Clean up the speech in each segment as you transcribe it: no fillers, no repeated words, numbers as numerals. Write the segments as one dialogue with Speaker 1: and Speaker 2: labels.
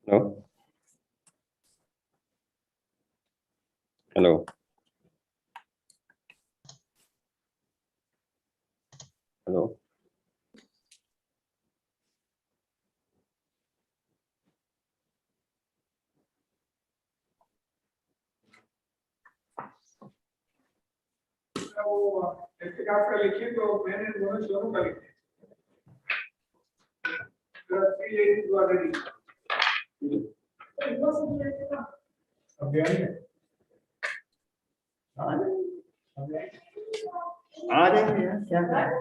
Speaker 1: No. Hello. Hello.
Speaker 2: एहतिकाफ का लिखिए तो मैंने दोनों शुरू का लिखे
Speaker 1: आ जाएंगे यार, क्या करें?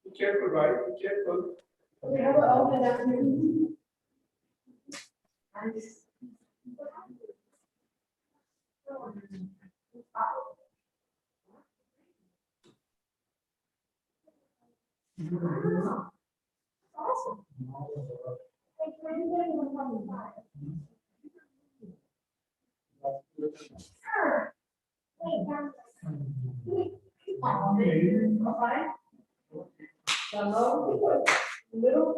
Speaker 2: Be careful, right? Be careful.
Speaker 3: We have an open up here. Awesome. Hey, can I do that in 1.5? Sure. Hey, down. Okay. Hello. Little.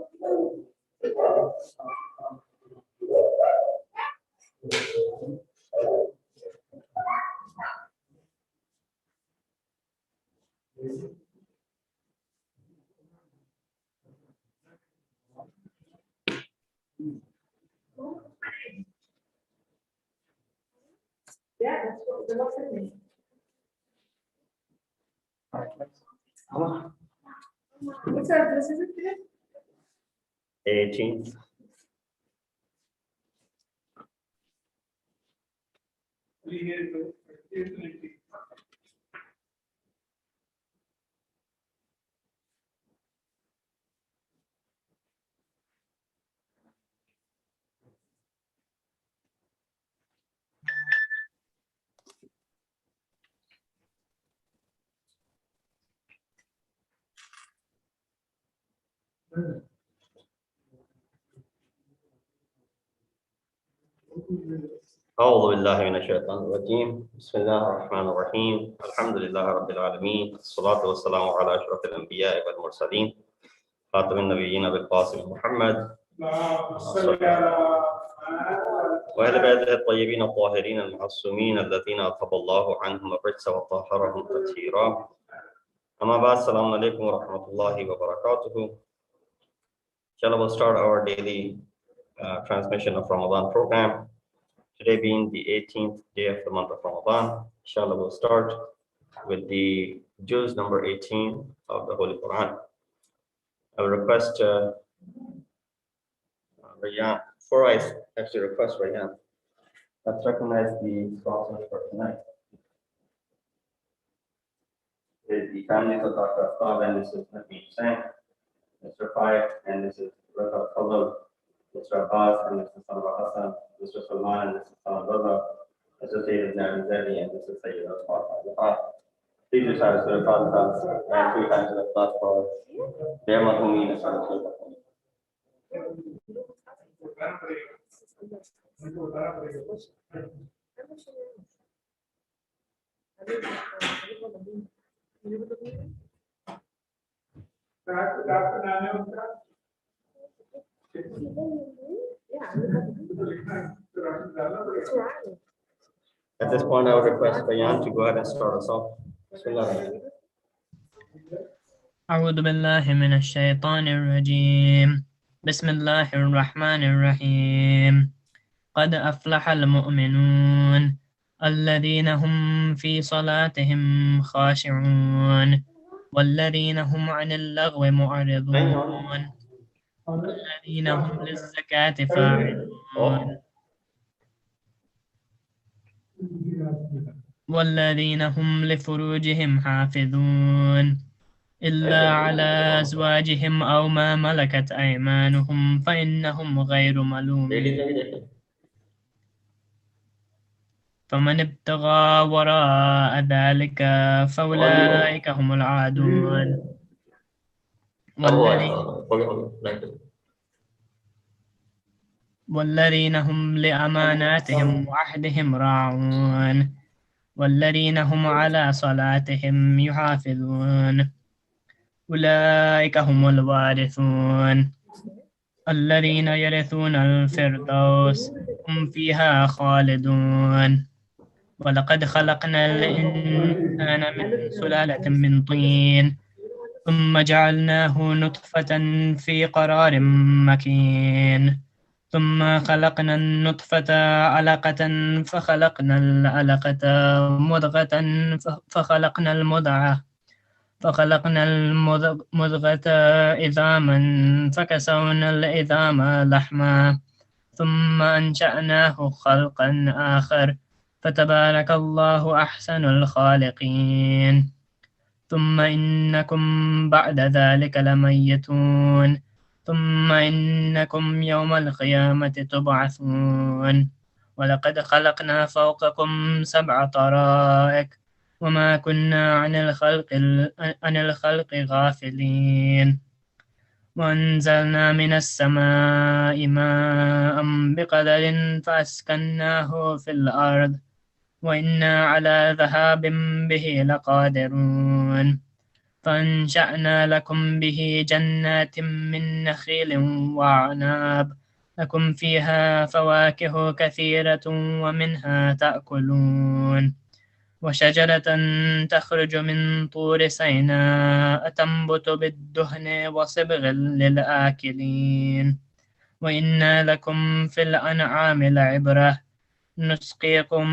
Speaker 3: Yeah, that's what the last thing. What's that? This is it today?
Speaker 1: 18th. أعوذ بالله من الشيطان الرجيم بسم الله الرحمن الرحيم الحمد لله رب العالمين الصلاة والسلام على أشرف الأنبياء والمرسلين خاتم النبيين بالقاسم محمد وأهل بيته الطيبين الطاهرين المعصومين الذين أذهب الله عنهم الرجس وطهرهم تطهيرا أما بعد السلام عليكم ورحمة الله وبركاته. Inshallah, we'll start our daily transmission of Ramadan program. Today being the 18th day of the month of Ramadan, inshallah we'll start with the juz number 18 of the Holy Quran. I will request Rayan, before I actually request Rayan, let's recognize the sponsors for tonight. The families of Dr. Aftab and Mrs. Nabi Hussain, Mr. Fayed and Mrs. Reza Fadl, Mr. Abbas and Mr. Salwa Hassan, Mr. Salman and Mr. Salman Mr. Syed Nari and Mr. Syed al-Fatah. Please recite Surah Al-Fatiha and 3 times to the plus for their Mahumeen as well. At this point, I would request Bayan to go ahead and start us off.
Speaker 4: أعوذ بالله من الشيطان الرجيم بسم الله الرحمن الرحيم قد أفلح المؤمنون الذين هم في صلاتهم خاشعون والذين هم عن اللغو معرضون والذين هم للزكاة فاعلون والذين هم لفروجهم حافظون إلا على أزواجهم أو ما ملكت أيمانهم فإنهم غير ملومين فمن ابتغى وراء ذلك فأولئك هم العادون والذين هم لأماناتهم وعهدهم راعون والذين هم على صلاتهم يحافظون أولئك هم الوارثون الذين يرثون الفردوس هم فيها خالدون ولقد خلقنا الإنسان من سلالة من طين ثم جعلناه نطفة في قرار مكين ثم خلقنا النطفة علقة فخلقنا العلقة مضغة فخلقنا المضغة عظاما فكسونا العظام لحما ثم أنشأناه خلقا آخر فتبارك الله أحسن الخالقين ثم إنكم بعد ذلك لميتون ثم إنكم يوم القيامة تبعثون ولقد خلقنا فوقكم 7 طرائق وما كنا عن الخلق غافلين وأنزلنا من السماء ماء بقدر فأسكناه في الأرض وإنا على ذهاب به لقادرون فأنشأنا لكم به جنات من نخيل وأعناب لكم فيها فواكه كثيرة ومنها تأكلون وشجرة تخرج من طور سيناء تنبت بالدهن وصبغ للآكلين وإن لكم في الأنعام لعبرة نسقيكم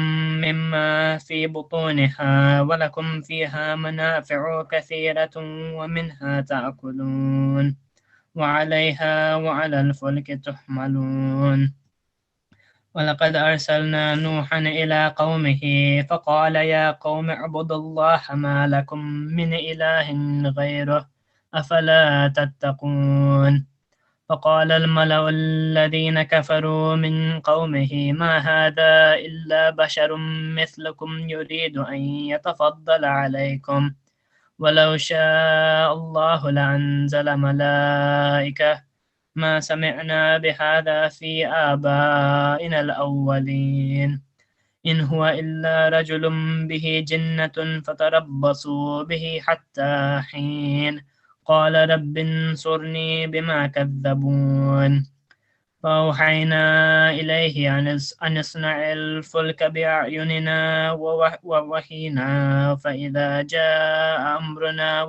Speaker 4: مما في بطونها ولكم فيها منافع كثيرة ومنها تأكلون وعليها وعلى الفلك تحملون ولقد أرسلنا نوحا إلى قومه فقال يا قوم اعبدوا الله ما لكم من إله غيره أفلا تتقون فقال الملأ الذين كفروا من قومه ما هذا إلا بشر مثلكم يريد أن يتفضل عليكم ولو شاء الله لأنزل ملائكة ما سمعنا بهذا في آبائنا الأولين إن هو إلا رجل به جنة فتربصوا به حتى حين قال رب انصرني بما كذبون فأوحينا إليه أن اصنع الفلك بأعيننا ووحينا فإذا جاء أمرنا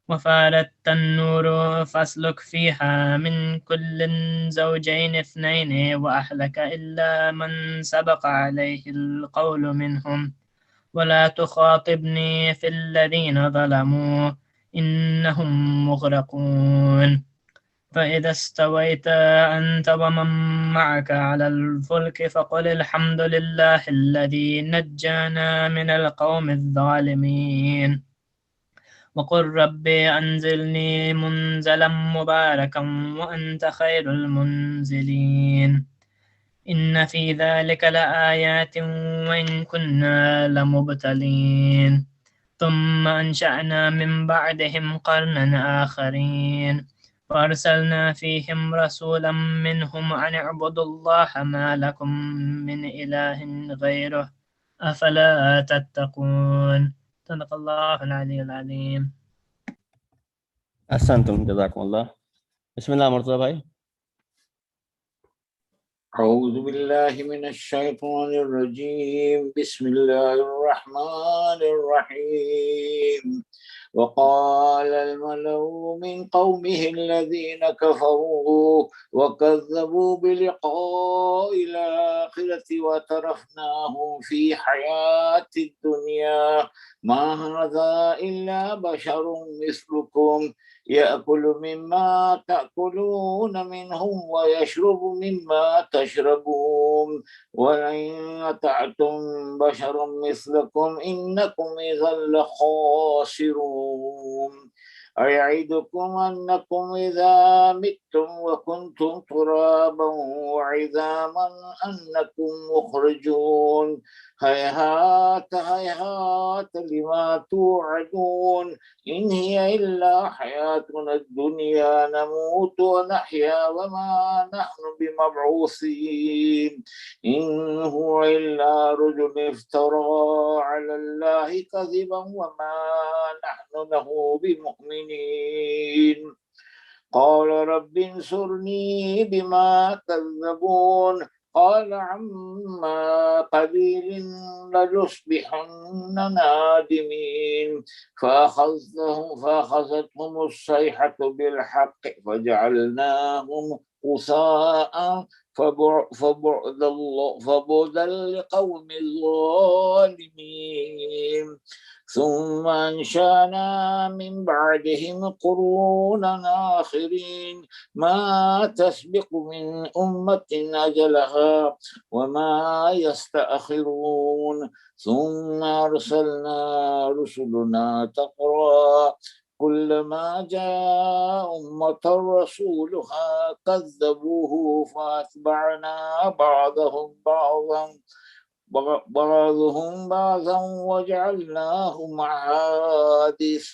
Speaker 4: وفارت النور فاسلك فيها من كل زوجين اثنين وأهلك إلا من سبق عليه القول منهم ولا تخاطبني في الذين ظلموا إنهم مغرقون فإذا استويت أنت ومن معك على الفلك فقل الحمد لله الذي نجانا من القوم الظالمين وقل ربي أنزلني منزلا مباركا وأنت خير المنزلين إن في ذلك لآيات وإن كنا لمبتلين ثم أنشأنا من بعدهم قرنا آخرين وأرسلنا فيهم رسولا منهم أن اعبدوا الله ما لكم من إله غيره أفلا تتقون صدق الله العلي العظيم.
Speaker 1: أحسنتم جزاكم الله. بسم الله مرتضى भाई.
Speaker 5: أعوذ بالله من الشيطان الرجيم بسم الله الرحمن الرحيم وقال الملأ من قومه الذين كفروا وكذبوا بلقاء الآخرة وترفناهم في حياة الدنيا ما هذا إلا بشر مثلكم يأكل مما تأكلون منه ويشرب مما تشربون ولئن أطعتم بشرا مثلكم إنكم إذا لخاسرون أيعدكم أنكم إذا متم وكنتم ترابا وعظاما أنكم مخرجون هيهات هيهات لما توعدون إن هي إلا حياتنا الدنيا نموت ونحيا وما نحن بمبعوثين إن هو إلا رجل افترى على الله كذبا وما نحن له بمؤمنين قال رب انصرني بما كذبون قال عما قليل ليصبحن نادمين فأخذتهم الصيحة بالحق فجعلناهم غثاء فبعدا لقوم الظالمين ثم أنشأنا من بعدهم قرونا آخرين ما تسبق من أمة أجلها وما يستأخرون ثم أرسلنا رسلنا تترى كلما جاء أمة رسولها كذبوه فأتبعنا بعضهم بعضا وجعلناهم أحاديث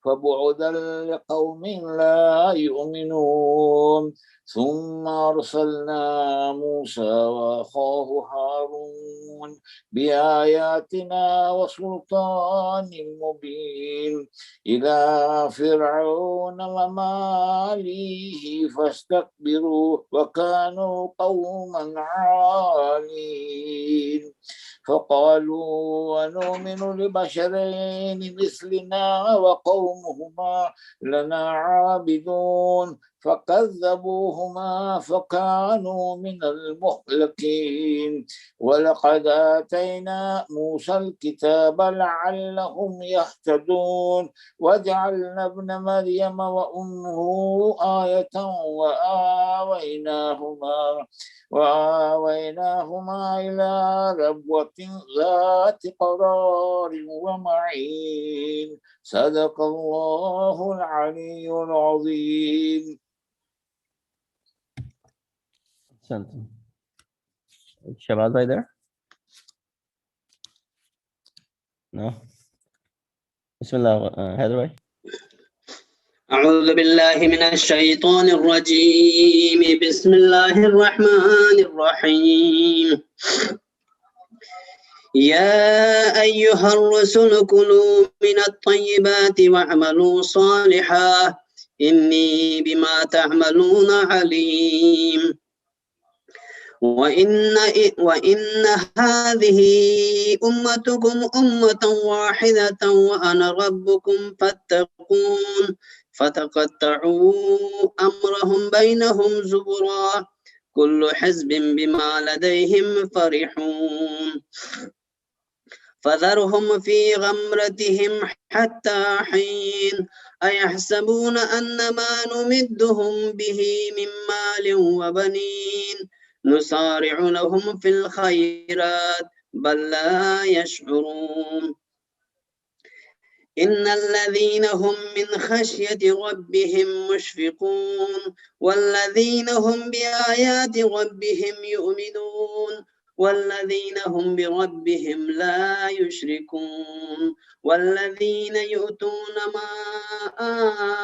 Speaker 5: فبعدا لقوم لا يؤمنون ثم أرسلنا موسى وأخاه هارون بآياتنا وسلطان مبين إلى فرعون وماليه فاستكبروا وكانوا قوما عالين فقالوا ونؤمن لبشرين مثلنا وقومهما لنا عابدون فكذبوهما فكانوا من المهلكين ولقد آتينا موسى الكتاب لعلهم يهتدون وجعلنا ابن مريم وأمه آية وآويناهما إلى ربوة ذات قرار ومعين صدق الله العلي العظيم.
Speaker 1: Shabazz bhai there? No. Bismillah, Haider bhai.
Speaker 6: أعوذ بالله من الشيطان الرجيم بسم الله الرحمن الرحيم يا أيها الرسل كلوا من الطيبات واعملوا صالحا إني بما تعملون عليم وإن هذه أمتكم أمة واحدة وأنا ربكم فاتقون فتقطعوا أمرهم بينهم زبرا كل حزب بما لديهم فرحون فذرهم في غمرتهم حتى حين أيحسبون أن ما نمدهم به من مال وبنين نسارع لهم في الخيرات بل لا يشعرون إن الذين هم من خشية ربهم مشفقون والذين هم بآيات ربهم يؤمنون والذين هم بربهم لا يشركون والذين يؤتون ما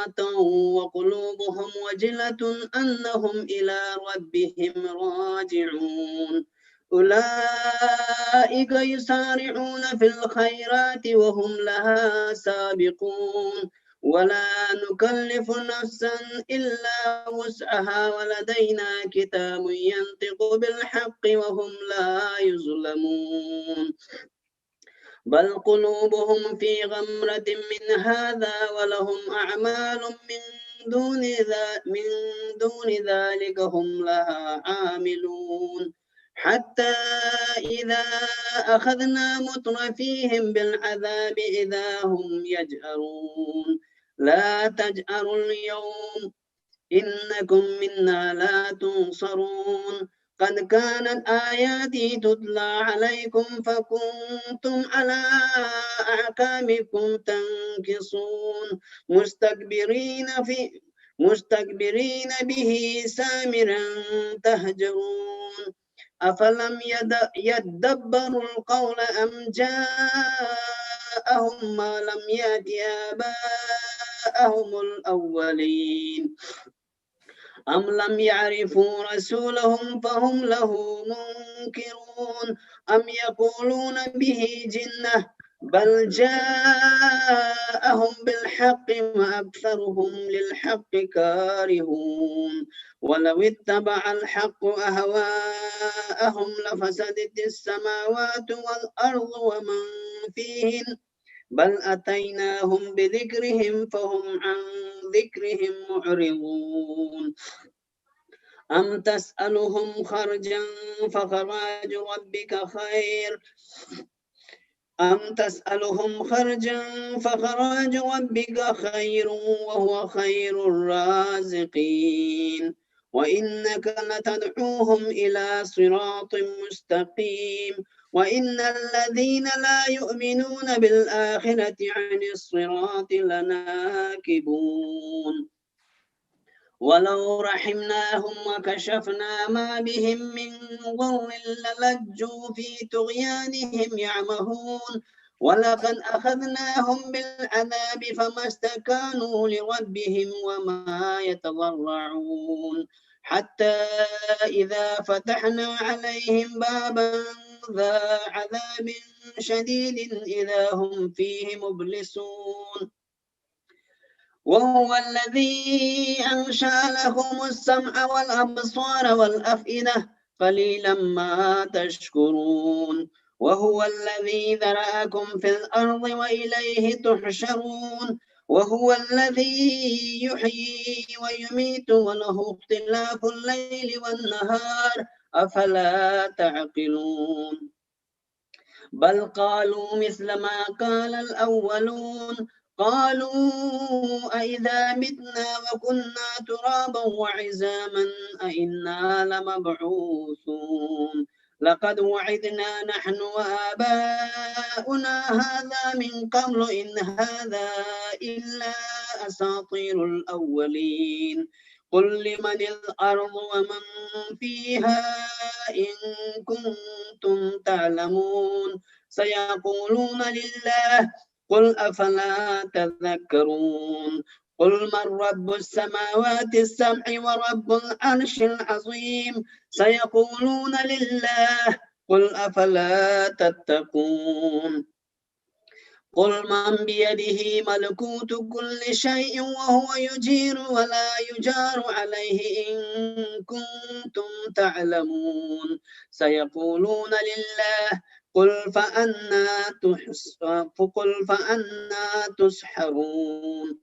Speaker 6: آتوا وقلوبهم وجلة أنهم إلى ربهم راجعون أولئك يسارعون في الخيرات وهم لها سابقون ولا نكلف نفسا إلا وسعها ولدينا كتاب ينطق بالحق وهم لا يظلمون بل قلوبهم في غمرة من هذا ولهم أعمال من دون ذلك هم لها عاملون حتى إذا أخذنا مترفيهم بالعذاب إذا هم يجأرون لا تجأروا اليوم إنكم منا لا تنصرون قد كانت آياتي تتلى عليكم فكنتم على أعقابكم تنكصون مستكبرين به سامرا تهجرون أفلم يدبروا القول أم جاءهم ما لم يأت آباءهم الأولين أم لم يعرفوا رسولهم فهم له منكرون أم يقولون به جنة بل جاءهم بالحق وأكثرهم للحق كارهون ولو اتبع الحق أهواءهم لفسدت السماوات والأرض ومن فيهن بل أتيناهم بذكرهم فهم عن ذكرهم معرضون أم تسألهم خرجا فخراج ربك خير وهو خير الرازقين وإنك لتدعوهم إلى صراط مستقيم وإن الذين لا يؤمنون بالآخرة عن الصراط لناكبون ولو رحمناهم وكشفنا ما بهم من ضر للجوا في طغيانهم يعمهون ولقد أخذناهم بالعذاب فما استكانوا لربهم وما يتضرعون حتى إذا فتحنا عليهم بابا ذا عذاب شديد إذا هم فيه مبلسون وهو الذي أنشأ لكم السمع والأبصار والأفئدة قليلا ما تشكرون وهو الذي ذرأكم في الأرض وإليه تحشرون وهو الذي يحيي ويميت وله اختلاف الليل والنهار أفلا تعقلون بل قالوا مثل ما قال الأولون قالوا أئذا متنا وكنا ترابا وعزاما أئنا لمبعوثون لقد وعدنا نحن وآباؤنا هذا من قبل إن هذا إلا أساطير الأولين قل لمن الأرض ومن فيها إن كنتم تعلمون سيقولون لله قل أفلا تذكرون قل من رب السماوات السبع ورب العرش العظيم سيقولون لله قل أفلا تتقون قل من بيده ملكوت كل شيء وهو يجير ولا يجار عليه إن كنتم تعلمون سيقولون لله قل فأنا تسحرون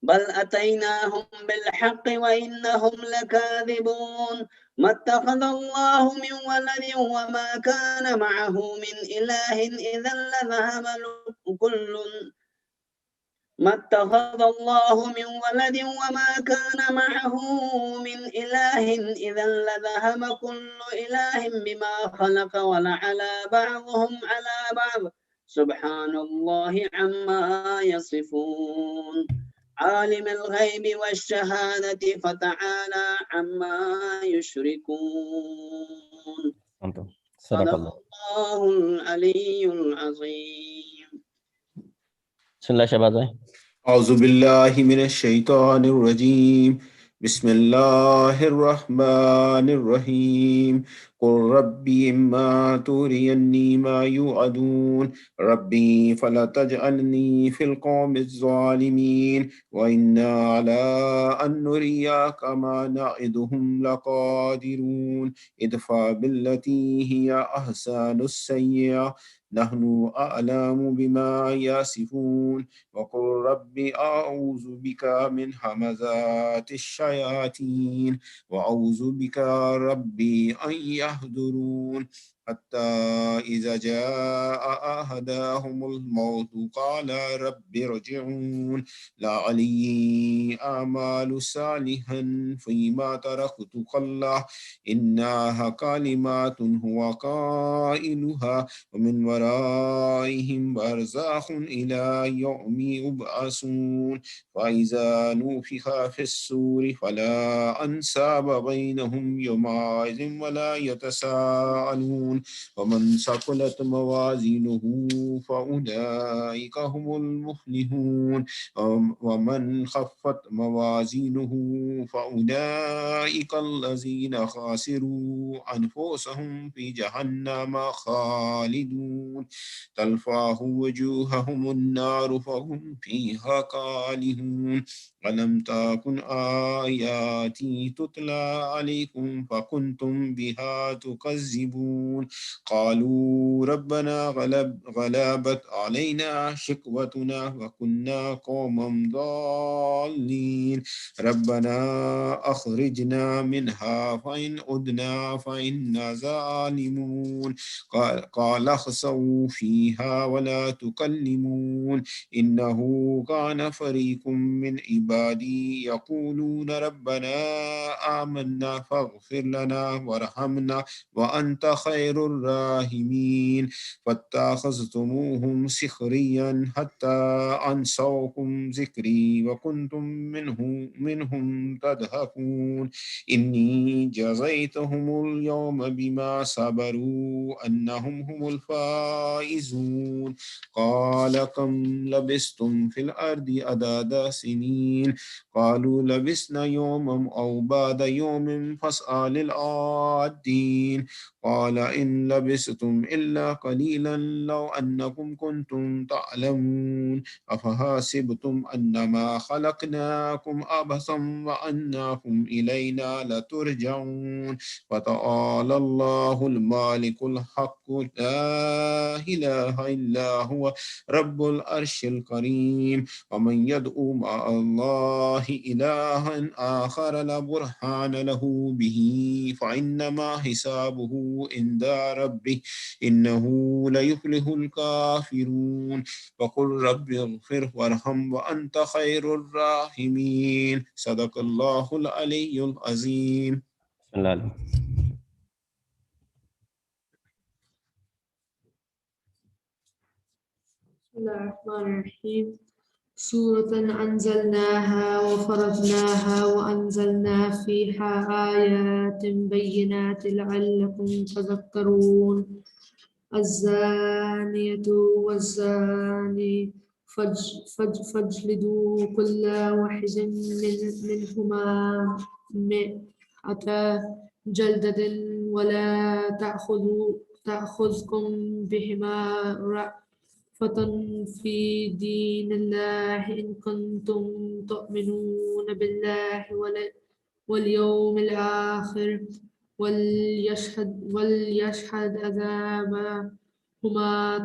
Speaker 6: بل أتيناهم بالحق وإنهم لكاذبون ما اتخذ الله من ولد وما كان معه من إله إذا لذهب كل ما اتخذ الله من ولد وما كان معه من إله إذا لذهب كل إله بما خلق ولعلى بعضهم على بعض سبحان الله عما يصفون عالم الغيب والشهادة فتعالى عما يشركون صدق الله العلي العظيم.
Speaker 1: بسم الله شباب.
Speaker 5: أعوذ بالله من الشيطان الرجيم بسم الله الرحمن الرحيم قل ربي إما تريني ما يوعدون ربي فلا تجعلني في القوم الظالمين وإنا على أن نريك ما نعدهم لقادرون ادفع بالتي هي أحسن السيئة نحن أعلم بما يصفون وقل ربي أعوذ بك من همزات الشياطين وأعوذ بك ربي أن يحضرون حتى إذا جاء أحدهم الموت قال رب ارجعون لعلي أعمل صالحا فيما تركت كلا إنها كلمات هو قائلها ومن ورائهم برزخ إلى يوم يبعثون فإذا نفخ في الصور فلا أنساب بينهم يومئذ ولا يتساءلون ومن ثقلت موازينه فأولئك هم المفلحون ومن خفت موازينه فأولئك الذين خاسروا أنفسهم في جهنم خالدون تلفاه وجوههم النار فهم فيها كالهون ألم تكن آياتي تتلى عليكم فكنتم بها تكذبون قالوا ربنا غلبت علينا شقوتنا وكنا قوما ضالين ربنا أخرجنا منها فإن عدنا فإنا ظالمون قال اخسئوا فيها ولا تكلمون إنه كان فريق من عبادي يقولون ربنا آمنا فاغفر لنا وارحمنا وأنت خير الراحمين فاتخذتموهم سخريا حتى أنسوكم ذكري وكنتم منهم تضحكون إني جزيتهم اليوم بما صبروا أنهم هم الفائزون قال كم لبستم في الأرض عدد سنين قالوا لبسنا يوما أو بعد يوم فاسأل العادين قال إن لبستم إلا قليلا لو أنكم كنتم تعلمون أفحسبتم أنما خلقناكم عبثا وأنكم إلينا لترجعون فتعالى الله المالك الحق لا إله إلا هو رب العرش الكريم ومن يدعو مع الله إلها آخر لا برهان له به فإنما حسابه عند ربه إنه لا يفلح الكافرون وقل رب اغفر وارحم وأنت خير الراحمين صدق الله العلي العظيم.
Speaker 1: بسم الله.
Speaker 3: بسم الله الرحمن الرحيم سورة أنزلناها وفرضناها وأنزلنا فيها آيات بينات لعلكم تذكرون الزانية والزاني فاجلدوا كل واحد منهما مئة جلدة ولا تأخذكم بهما رأفة في دين الله إن كنتم تؤمنون بالله واليوم الآخر وليشهد عذابهما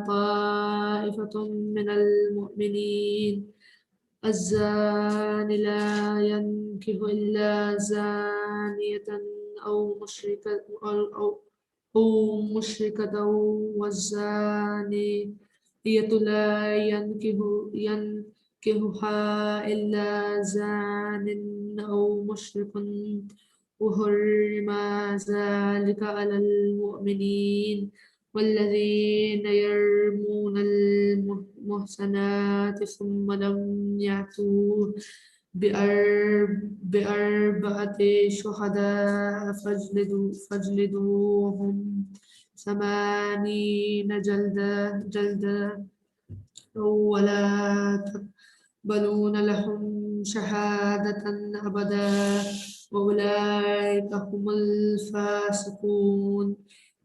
Speaker 3: طائفة من المؤمنين الزاني لا ينكح إلا زانية أو مشركة والزانية لا ينكحها إلا زان أو مشرك وحرم ذلك على المؤمنين والذين يرمون المحصنات ثم لم يأتوا بأربعة شهداء فاجلدوهم 80 جلدة ولا تقبلون لهم شهادة أبدا وأولئك هم الفاسقون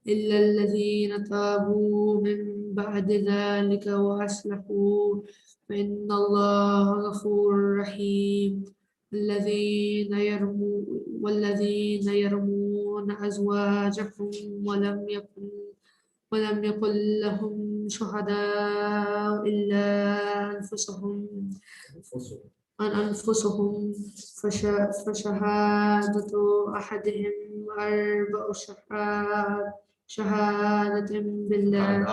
Speaker 3: إلا الذين تابوا من بعد ذلك وأصلحوا فإن الله غفور رحيم والذين يرمون أزواجهم ولم يكن لهم شهداء إلا أنفسهم فشهادة أحدهم 4 شهادات شهادة بالله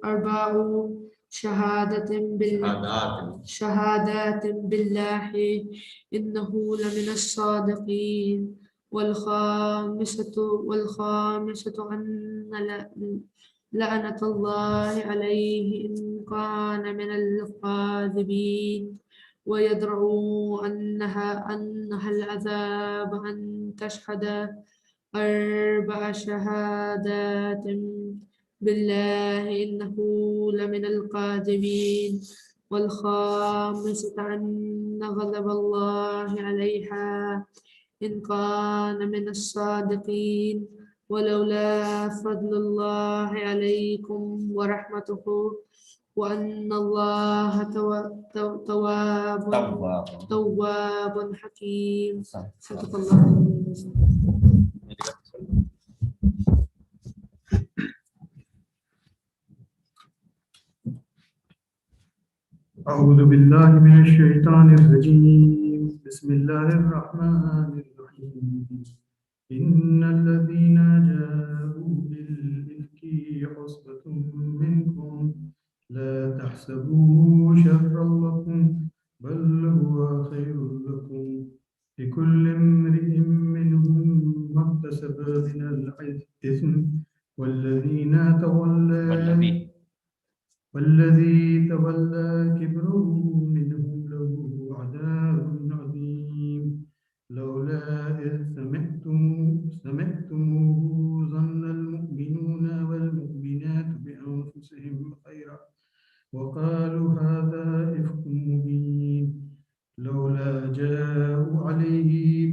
Speaker 3: أربع شهادات بالله إنه لمن الصادقين والخامسة أن لعنة الله عليه إن كان من الكاذبين ويدرؤوا أنها العذاب أن تشهد أربع شهادات بالله إنه لمن الكاذبين والخامسة أن غضب الله عليها إن كان من الصادقين ولولا فضل الله عليكم ورحمته وأن الله تواب حكيم. صدق الله.
Speaker 2: أعوذ بالله من الشيطان الرجيم. بسم الله الرحمن الرحيم. إن الذين جاءوا بالإفك عصبة منكم لا تحسبوه شرا لكم بل هو خير لكم لكل امرئ منهم ما اكتسب من الإثم والذي تولى كبره منهم له عذاب عظيم لولا إذ سمعتموه ظن المؤمنون والمؤمنات بأنفسهم خيرا وقالوا هذا إفك مبين لولا جاءوا عليه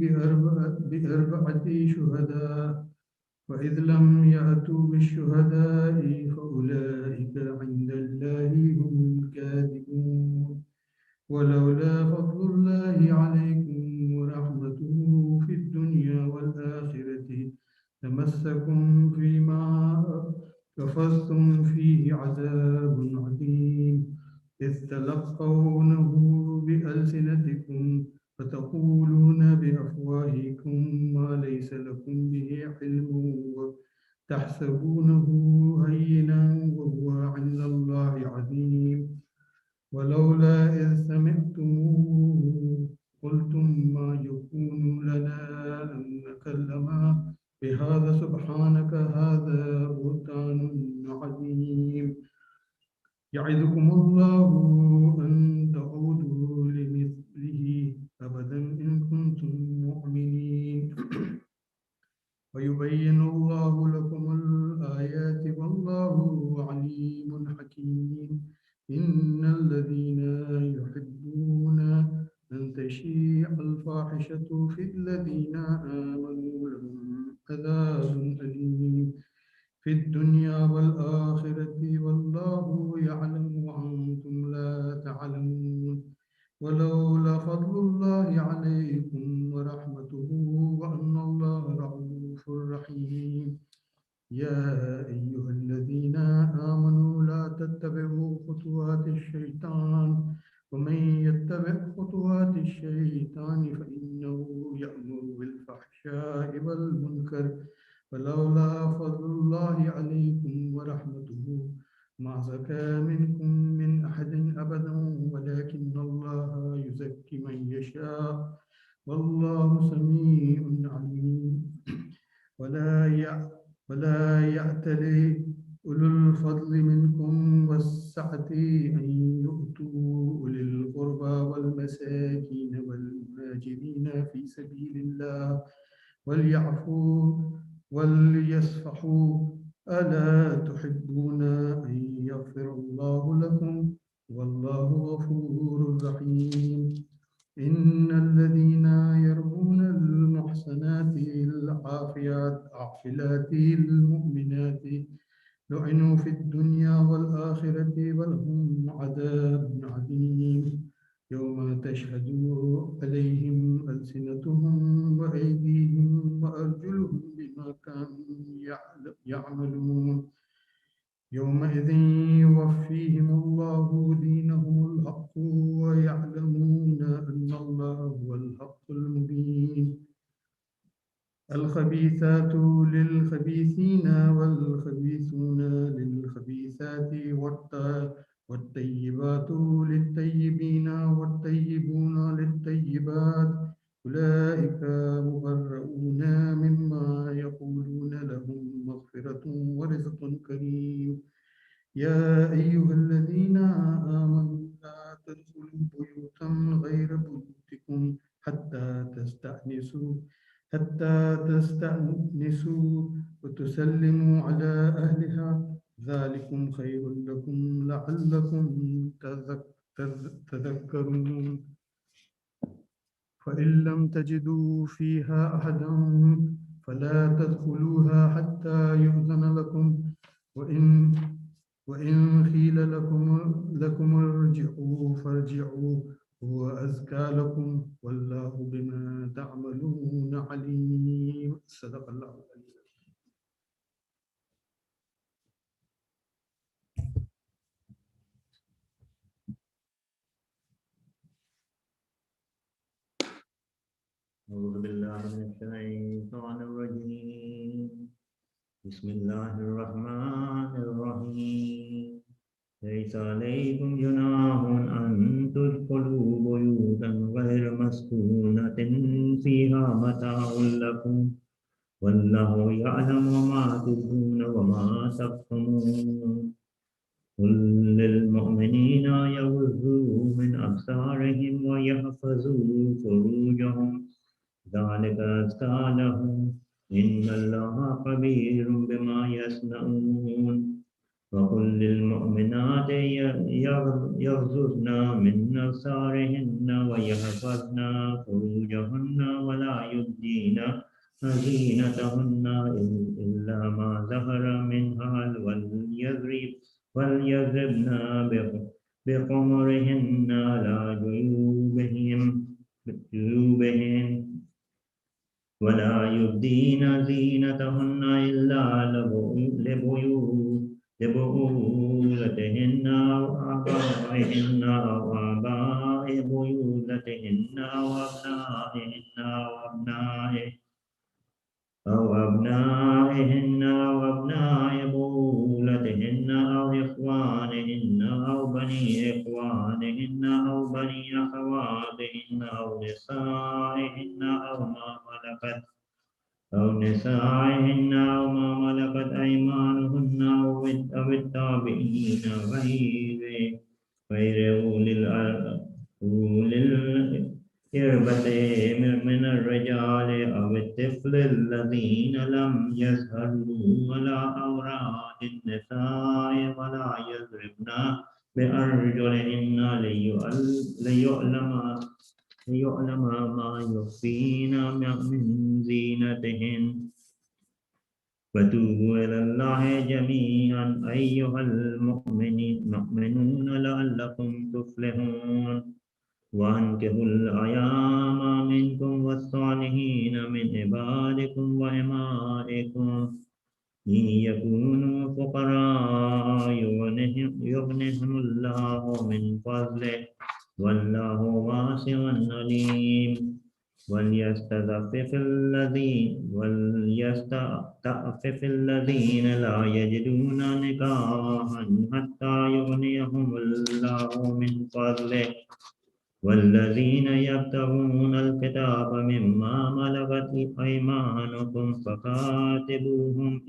Speaker 2: بأربعة شهداء وإذ لم يأتوا بالشهداء فأولئك عند الله هم الكاذبون ولولا فضل الله عليكم ورحمته في الدنيا والآخرة لمسكم فيما كفرتم فيه عذاب عظيم إذ تلقونه بألسنتكم فتقولون بأفواهكم ما ليس لكم به علم تحسبونه هينا وهو عند الله عظيم ولولا إذ سمعتموه قلتم ما يكون لنا أن نتكلم بهذا سبحانك هذا بهتان عظيم يعظكم الله أن تعودوا لمثله أبدا إن كنتم مؤمنين ويبين الله لكم الآيات والله عليم حكيم إن الذين يحبون أن تشيع الفاحشة في الذين آمنوا لهم عذاب أليم في الدنيا والآخرة والله يعلم وأنتم لا تعلمون ولولا فضل الله عليكم ورحمته وأن الله رؤوف رحيم يا أيها الذين آمنوا لا تتبعوا خطوات الشيطان ومن يتبع خطوات الشيطان فإنه يأمر بالفحشاء والمنكر ولولا فضل الله عليكم ورحمته ما زكى منكم من أحد أبدا ولكن الله يزكي من يشاء والله سميع عليم ولا يأتلي أولو الفضل منكم والسعة أن يؤتوا أولي القربى والمساكين والمهاجرين في سبيل الله وليعفوا وليصفحوا ألا تحبون أن يغفر الله لكم والله غفور رحيم إن الذين يرمون المحصنات العافلات المؤمنات لعنوا في الدنيا والآخرة ولهم عذاب عظيم يوم تشهد عليهم ألسنتهم وأيديهم وأرجلهم بما كانوا يعملون يومئذ يوفيهم الله دينهم الحق ويعلمون أن الله هو الحق المبين
Speaker 7: الخبيثات للخبيثين والخبيثون للخبيثات والطيبات للطيبين والطيبون للطيبات أولئك مبرؤون مما يقولون لهم مغفرة ورزق كريم يا أيها الذين آمنوا لا تدخلوا بيوتا غير بيوتكم حتى تستأنسوا وتسلموا على أهلها ذلكم خير لكم لعلكم تذكرون فإن لم تجدوا فيها أحدا فلا تدخلوها حتى يؤذن لكم وإن قيل لكم ارجعوا فارجعوا هو أزكى لكم والله بما تعملون عليم صدق الله العلي العظيم.
Speaker 8: أعوذ بالله من الشيطان الرجيم بسم الله الرحمن الرحيم ليس عليكم جناح أن تدخلوا بيوتا غير مسكونة فيها متاع لكم والله يعلم ما تبدون وما تكتمون قل للمؤمنين يغضوا من أبصارهم ويحفظوا فروجهم ذلك أزكى لهم إن الله خبير بما يصنعون وقل للمؤمنات يغضضن من أبصارهن ويحفظن فروجهن ولا يبدين زينتهن إلا ما ظهر منها وليضربن بخمرهن على جيوبهن ولا يبدين زينتهن إلا لبؤولتهن أو آبائهن أو آباء بؤولتهن أو أبنائهن أو أبناء بؤولتهن أو إخوانهن أو بني إخوانهن أو بني أخواتهن أو نسائهن أو ما ملكت أيمانهن أو التابعين غير أولي الإربة من الرجال أو الطفل الذين لم يظهروا على عورات النساء ولا يضربن بأرجلهن ليعلم ما يخفين من زينتهن وتوبوا إلى الله جميعا أيها المؤمنون لعلكم تفلحون وأنكحوا الأيام منكم والصالحين من عبادكم وإمائكم إن يكونوا فقراء يغنهم الله من فضله والله واسع عليم وليستعفف الذين لا يجدون نكاحا حتى يغنيهم الله من فضله والذين يبتغون الكتاب مما ملكت أيمانكم فكاتبوهم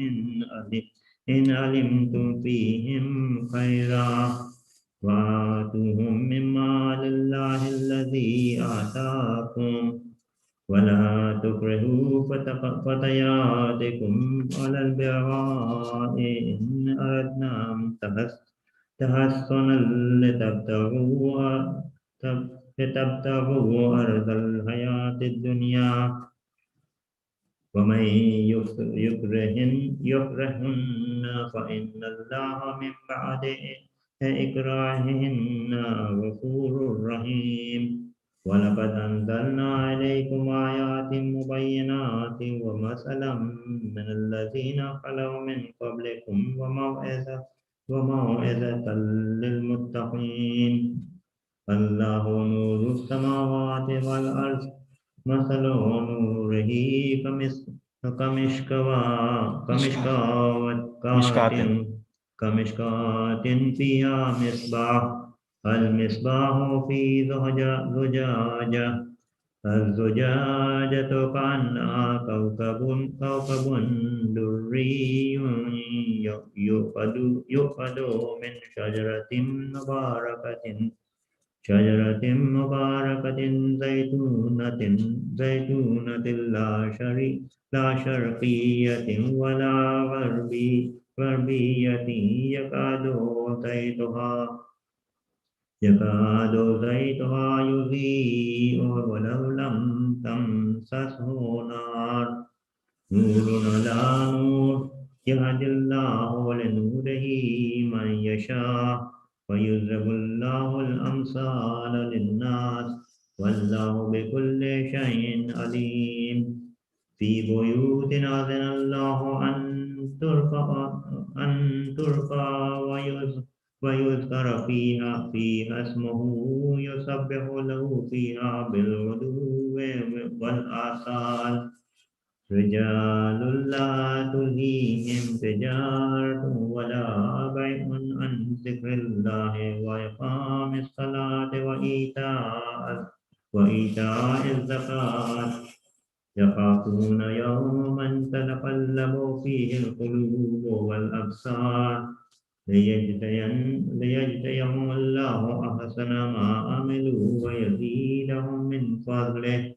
Speaker 8: إن علمتم فيهم خيرا وآتوهم مما لله الذي آتاكم ولا تكرهوا فتياتكم على البغاء إن أردنا تحصنا لتبتغوا أرض الحياة الدنيا ومن يكرهن فإن الله من بعد إكراههن غفور رحيم ولقد أنزلنا عليكم آيات مبينات ومثلا من الذين خلوا من قبلكم وموعظة للمتقين الله نور السماوات والأرض مثل نوره
Speaker 1: مشكاة
Speaker 8: كمشكاة فيها مصباح المصباح في زجاجة الزجاجة كأنها كوكب دري يؤخذ من شجرة مباركة زيتونة لا شرقية ولا غربية يكاد زيتها يضيء ولو لم تمسسه نار نور على نور يهدي الله لنوره من يشاء ويضرب الله الأمثال للناس والله بكل شيء عليم في بيوت أذن الله أن ترفع ويذكر فيها اسمه يسبح له فيها بالغدو والآصال رجال لا تلهيهم تجارة ولا بيع عن ذكر الله وإقام الصلاة وإيتاء الزكاة يخافون يوما تتقلب فيه القلوب والأبصار ليجزيهم الله أحسن ما عملوا ويزيدهم من فضله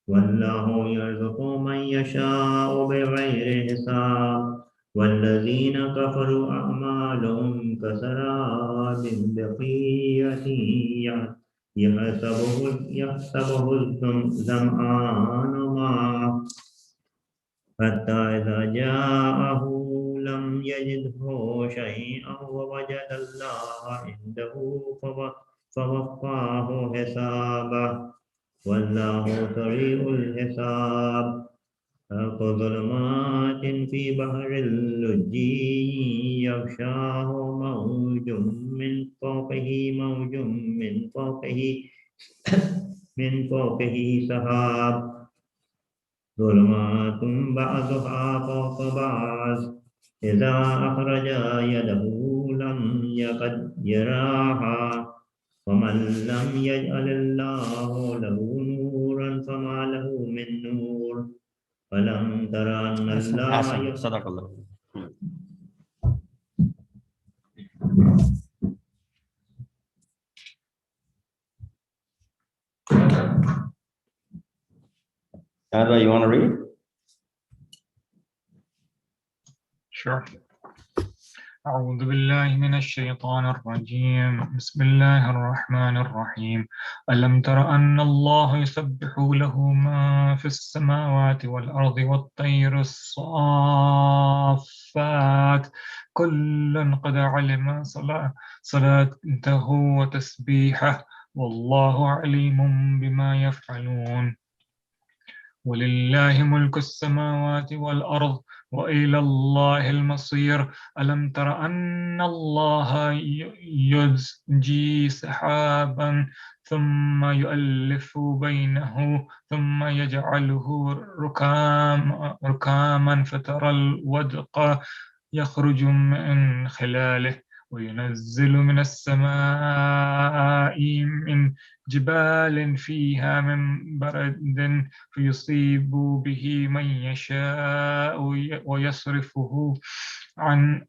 Speaker 8: والله يرزق من يشاء بغير حساب والذين كفروا أعمالهم كسراب بقية يحسبه الظمآن ماء حتى إذا جاءه لم يجده شيئا ووجد الله عنده فوفاه حسابه والله سريع الحساب كظلمات في بحر اللجي يغشاه موج من فوقه سحاب ظلمات بعضها فوق بعض إذا أخرج يده لم يكد يراها ومن لم يجعل الله له نورا فما له من نور ألم تر أن الله
Speaker 1: صدق الله. Ada, you want to read?
Speaker 9: Sure. أعوذ بالله من الشيطان الرجيم بسم الله الرحمن الرحيم ألم تر أن الله يسبح له ما في السماوات والأرض والطير الصافات كل قد علم صلاته وتسبيحه والله عليم بما يفعلون ولله ملك السماوات والأرض وإلى الله المصير ألم تر أن الله يزجي سحابا ثم يؤلف بينه ثم يجعله ركاما فترى الودق يخرج من خلاله وينزل من السماء من جبال فيها من برد فيصيب به من يشاء ويصرفه عن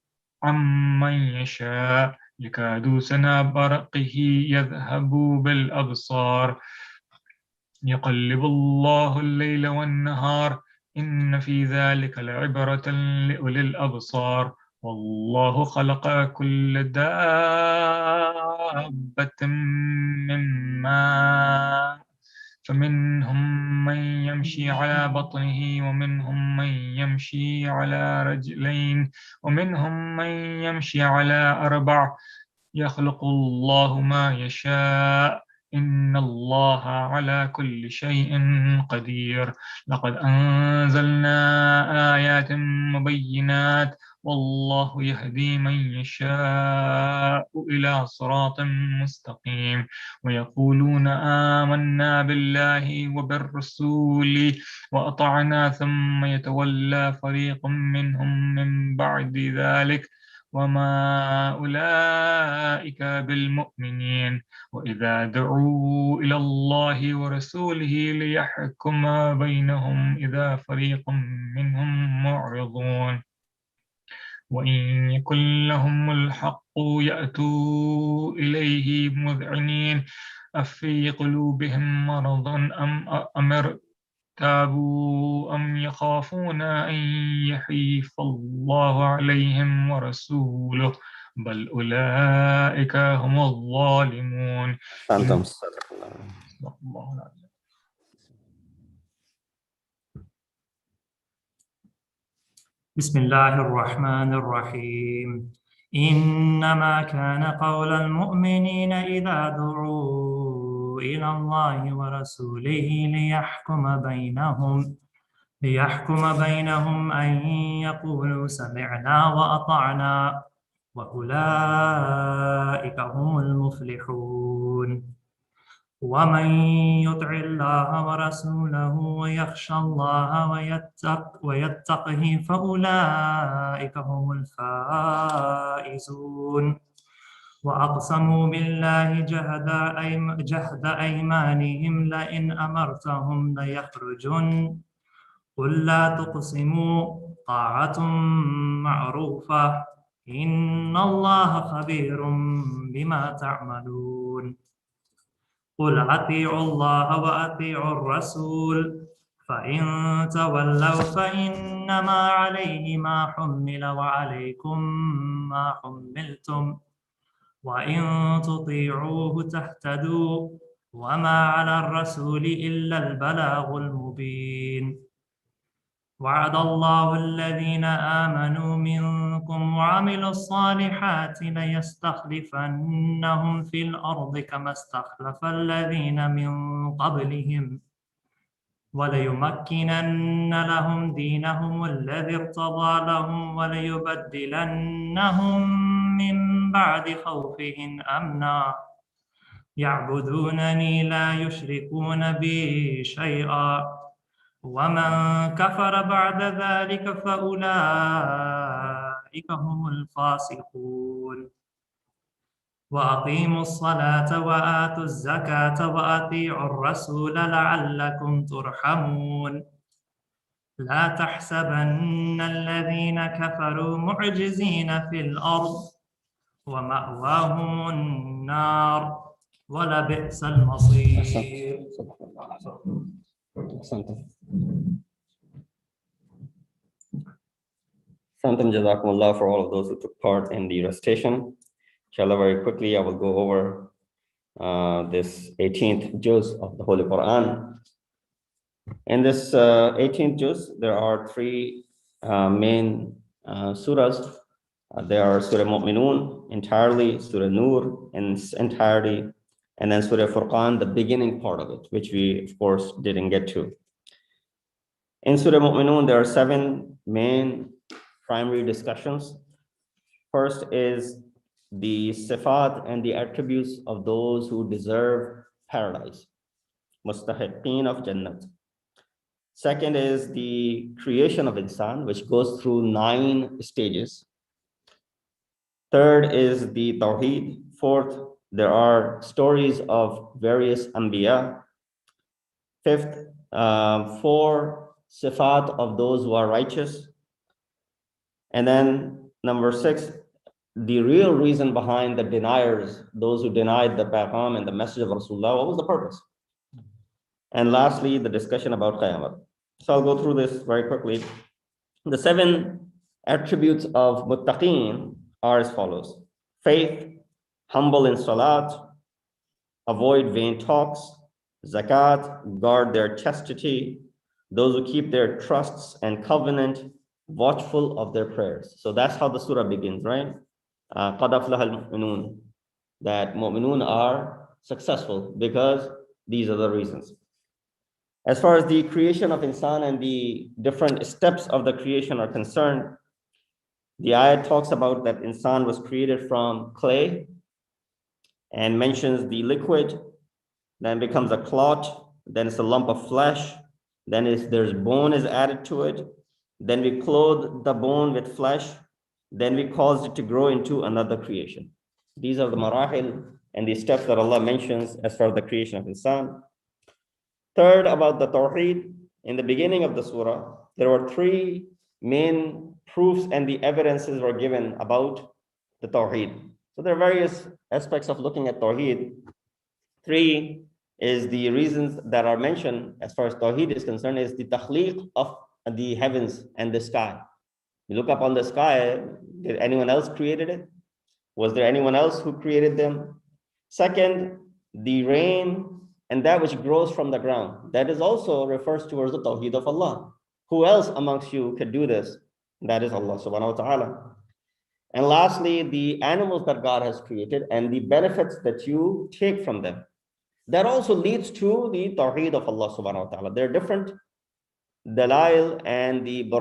Speaker 9: من يشاء يكاد سنا برقه يذهب بالأبصار يقلب الله الليل والنهار إن في ذلك لعبرة لأولي الأبصار والله خلق كل دابة من ماء فمنهم من يمشي على بطنه ومنهم من يمشي على رجلين ومنهم من يمشي على أربع يخلق الله ما يشاء إن الله على كل شيء قدير لقد أنزلنا آيات مبينات والله يهدي من يشاء إلى صراط مستقيم ويقولون آمنا بالله وبالرسول وأطعنا ثم يتولى فريق منهم من بعد ذلك وما أولئك بالمؤمنين وإذا دعوا إلى الله ورسوله ليحكم بينهم إذا فريق منهم معرضون وإن يكن لهم الحق يأتوا إليه مذعنين أفي قلوبهم مرض أم ارتابوا أم يخافون أن يحيف الله عليهم ورسوله بل أولئك هم الظالمون. الله العظيم.
Speaker 10: بسم الله الرحمن الرحيم إنما كان قول المؤمنين إذا دعوا إلى الله ورسوله ليحكم بينهم أن يقولوا سمعنا وأطعنا وأولئك هم المفلحون ومن يطع الله ورسوله ويخشى الله ويتقه فأولئك هم الفائزون وأقسموا بالله جهد أيمانهم لئن أمرتهم ليخرجن قل لا تقسموا طاعة معروفة إن الله خبير بما تعملون قل أطيعوا الله وأطيعوا الرسول فإن تولوا فإنما عليه ما حمل وعليكم ما حملتم وإن تطيعوه تهتدوا وما على الرسول إلا البلاغ المبين وعد الله الذين آمنوا منكم وعملوا الصالحات ليستخلفنهم في الأرض كما استخلف الذين من قبلهم وليمكنن لهم دينهم الذي ارتضى لهم وليبدلنهم من بعد خوفهم أمنا يعبدونني لا يشركون بي شيئا ومن كفر بعد ذلك فأولئك هم الفاسقون وأقيموا الصلاة وآتوا الزكاة وأطيعوا الرسول لعلكم ترحمون لا تحسبن الذين كفروا معجزين في الأرض ومأواهم النار ولبئس المصير.
Speaker 1: Jazakumullah for all of those who took part in the recitation. Inshallah, very quickly, I will go over this 18th juz of the Holy Quran. In this 18th juz, there are three main surahs. There are Surah Mu'minun entirely, Surah Nur in its entirety, and then Surah Furqan, the beginning part of it, which we, of course, didn't get to. In Surah Mu'minun, there are 7 main primary discussions. First is the sifat and the attributes of those who deserve paradise, mustahiqeen of Jannat. Second is the creation of insan, which goes through 9 stages. Third is the tawheed. Fourth, there are stories of various anbiya. Fifth, 4 sifat of those who are righteous. And then number 6, the real reason behind the deniers, those who denied the Pagham and the message of Rasulullah, what was the purpose? And lastly, the discussion about Qiyamah. So I'll go through this very quickly. The 7 attributes of muttaqeen are as follows: faith, humble in salat, avoid vain talks, zakat, guard their chastity, those who keep their trusts and covenant, watchful of their prayers. So that's how the surah begins, right? Qad aflaha al-mu'minun, that mu'minun are successful because these are the reasons. As far as the creation of insan and the different steps of the creation are concerned, the ayat talks about that insan was created from clay and mentions the liquid, then becomes a clot, then it's a lump of flesh, then there's bone is added to it, then we clothe the bone with flesh, then we cause it to grow into another creation. These are the marahil and the steps that Allah mentions as far as the creation of insan. Third, about the tawheed, in the beginning of the surah, there were three main proofs and the evidences were given about the tawheed. So there are various aspects of looking at tawheed. Three is the reasons that are mentioned as far as tawheed is concerned is the takhliq of the heavens and the sky. You look up on the sky, did anyone else created it? Was there anyone else who created them? Second, the rain and that which grows from the ground. That is also refers towards the tawheed of Allah. Who else amongst you could do this? That is Allah subhanahu wa ta'ala. And lastly, the animals that God has created and the benefits that you take from them. That also leads to the tawheed of Allah subhanahu wa ta'ala. There are different dalail and the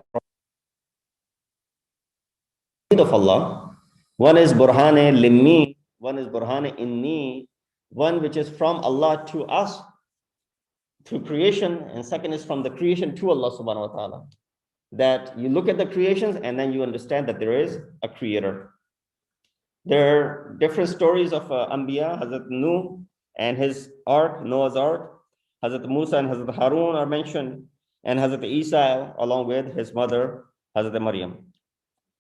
Speaker 1: of Allah. One is burhane limmi, one is burhane inni, one which is from Allah to us through creation, and second is from the creation to Allah subhanahu wa ta'ala. That you look at the creations and then you understand that there is a creator. There are different stories of Anbiya, Hazrat Nuh and his ark, Noah's ark, Hazrat Musa and Hazrat Harun are mentioned, and Hazrat Isa along with his mother, Hazrat Maryam.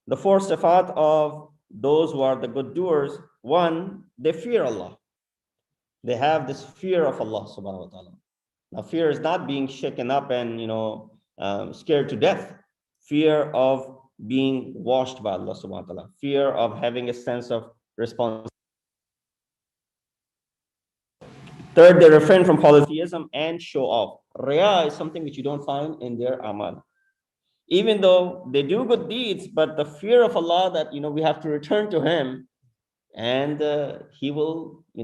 Speaker 1: The four sifat of those who are the good doers, one, they fear Allah. They have this fear of Allah subhanahu wa ta'ala. Now, fear is not being shaken up and scared to death. Fear of being washed by Allah subhanahu wa ta'ala. Fear of having a sense of responsibility. Third, they refrain from polytheism and show off. Riya is something which you don't find in their amal. Even though they do good deeds, but the fear of Allah that we have to return to Him, and He will He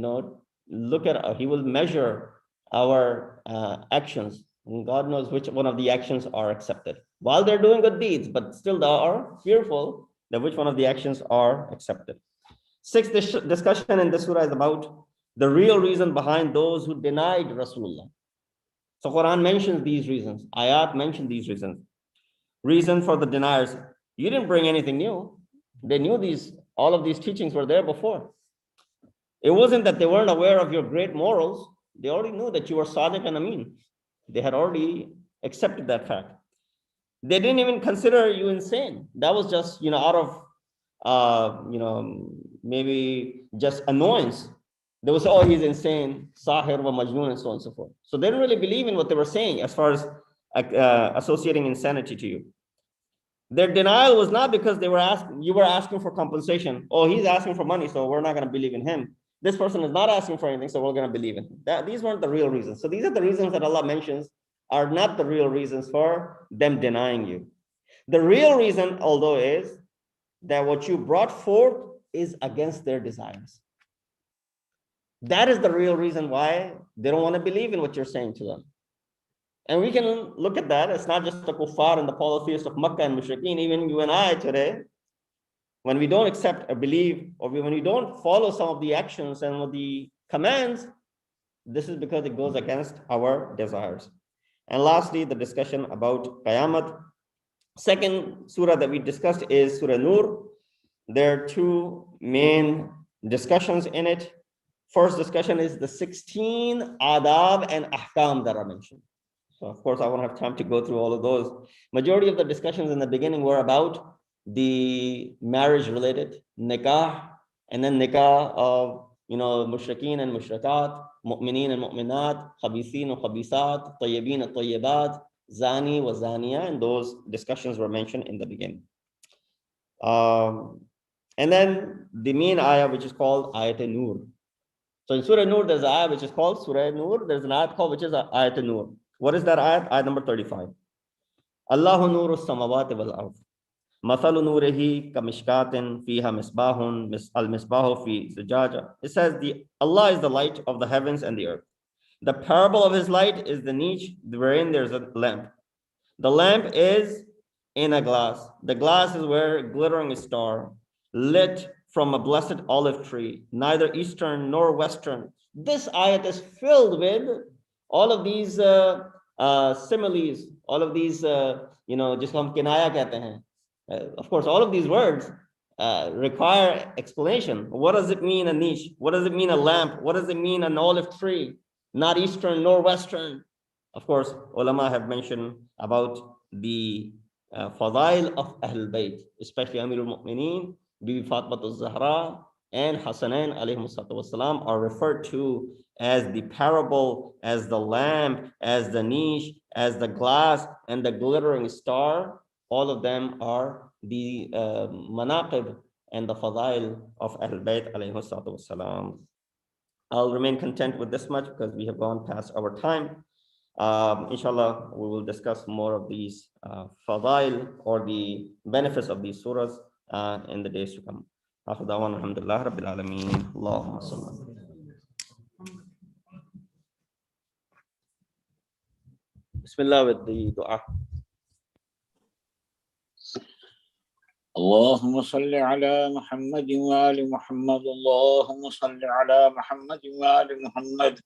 Speaker 1: will measure our actions, and God knows which one of the actions are accepted. While they're doing good deeds, but still they are fearful that which one of the actions are accepted. Sixth discussion in this surah is about the real reason behind those who denied Rasulullah. So Quran mentions these reasons. Ayat mention these reasons. Reason for the deniers. You didn't bring anything new. They knew all of these teachings were there before. It wasn't that they weren't aware of your great morals. They already knew that you were Sadiq and Amin. They had already accepted that fact. They didn't even consider you insane. That was just, out of, maybe just annoyance. There was, oh, he's insane, Sahir wa Majnoon, and so on and so forth. So they didn't really believe in what they were saying as far as associating insanity to you. Their denial was not because you were asking for compensation. Oh, he's asking for money, so we're not going to believe in him. This person is not asking for anything, so we're going to believe in him. These weren't the real reasons. So these are the reasons that Allah mentions are not the real reasons for them denying you. The real reason, although, is that what you brought forth is against their desires. That is the real reason why they don't want to believe in what you're saying to them. And we can look at that. It's not just the kuffar and the polytheists of Makkah and Mushrikeen. Even you and I today, when we don't accept or believe, or when we don't follow some of the actions and the commands, this is because it goes against our desires. And lastly, the discussion about Qayamat. Second surah that we discussed is Surah Nur. There are two main discussions in it. First discussion is the 16 adab and ahkam that are mentioned. So of course, I won't have time to go through all of those. Majority of the discussions in the beginning were about the marriage related, nikah, and then nikah of, mushrikeen and mushrikat, mu'mineen and mu'minat, khabithin and khabisat, tayyibin and tayyibat, zani wa zaniya, and those discussions were mentioned in the beginning. And then the main ayah, which is called Ayat-e-Nur. So in Surah Nur, there's an ayah which is called Surah Nur. There's an ayat called which is Ayat-e-Nur. What is that ayat? Ayat number 35. Allahu nuru samawati wal ard. Mathalu nurihi kamishkatin fiha misbahun al misbahu fi zujaja. It says Allah is the light of the heavens and the earth. The parable of his light is the niche wherein there's a lamp. The lamp is in a glass. The glass is where a glittering star, lit from a blessed olive tree, neither eastern nor western. This ayat is filled with all of these similes, all of these, जिसको हम किनाया कहते हैं. Of course, all of these words require explanation. What does it mean a niche? What does it mean a lamp? What does it mean an olive tree? Not eastern nor western. Of course, ulama have mentioned about the fadail of Ahl Bayt, especially Amirul Mu'mineen, Bibi Fatmatul Zahra, and Hasanain alayhim wassalam are referred to as the parable, as the lamp, as the niche, as the glass, and the glittering star. All of them are the manaqib and the fadail of Ahl Bayt alayhim wassalam. I'll remain content with this much because we have gone past our time. Inshallah, we will discuss more of these fadail or the benefits of these surahs in the days to come. After that one, alhamdulillah, rabbil alameen. Allahumma salli. Bismillah with the dua.
Speaker 11: اللهم صل على محمد وآل محمد اللهم صل على محمد وآل محمد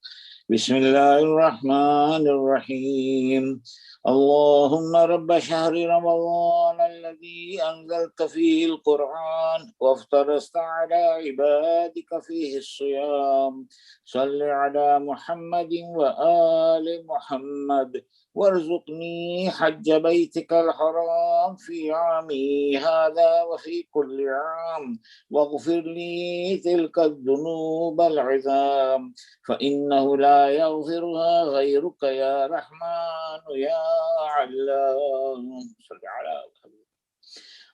Speaker 11: بسم الله الرحمن الرحيم اللهم رب شهر رمضان الذي أنزلت فيه القرآن وافترضت على عبادك فيه الصيام صل على محمد وآل محمد وارزقني حج بيتك الحرام في عامي هذا وفي كل عام واغفر لي تلك الذنوب العظام فإنه لا يغفرها غيرك يا رحمن يا علام صل على محمد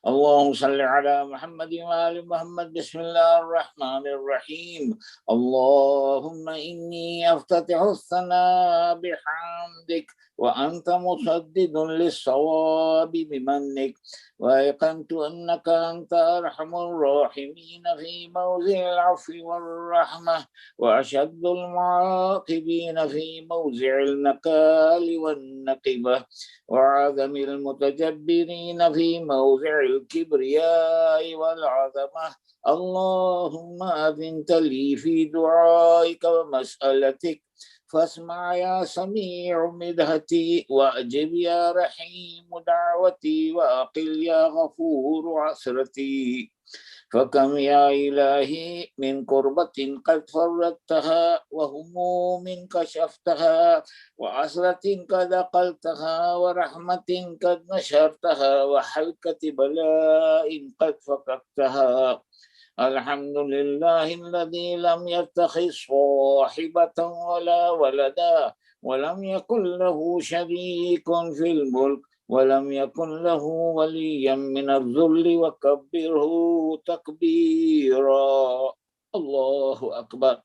Speaker 11: اللهم صل على محمد وآل محمد بسم الله الرحمن الرحيم اللهم إني أفتتح الثناء بحمدك وأنت مسدد للصواب بمنك وأيقنت أنك أنت أرحم الراحمين في موضع العفو والرحمة وأشد المعاقبين في موضع النكال والنقبة وعدم المتجبرين في موضع الكبرياء والعظمة اللهم أذنت لي في دعائك ومسألتك فاسمع يا سميع مدهتي وأجب يا رحيم دعوتي وأقل يا غفور عسرتي فكم يا إلهي من كربة قد فرجتها وهموم كشفتها وعسرة قد أقلتها ورحمة قد نشرتها وحلكة بلاء قد فككتها الحمد لله الذي لم يتخذ صاحبة ولا ولدا ولم يكن له شريك في الملك ولم يكن له وليا من الذل وكبره تكبيرا الله أكبر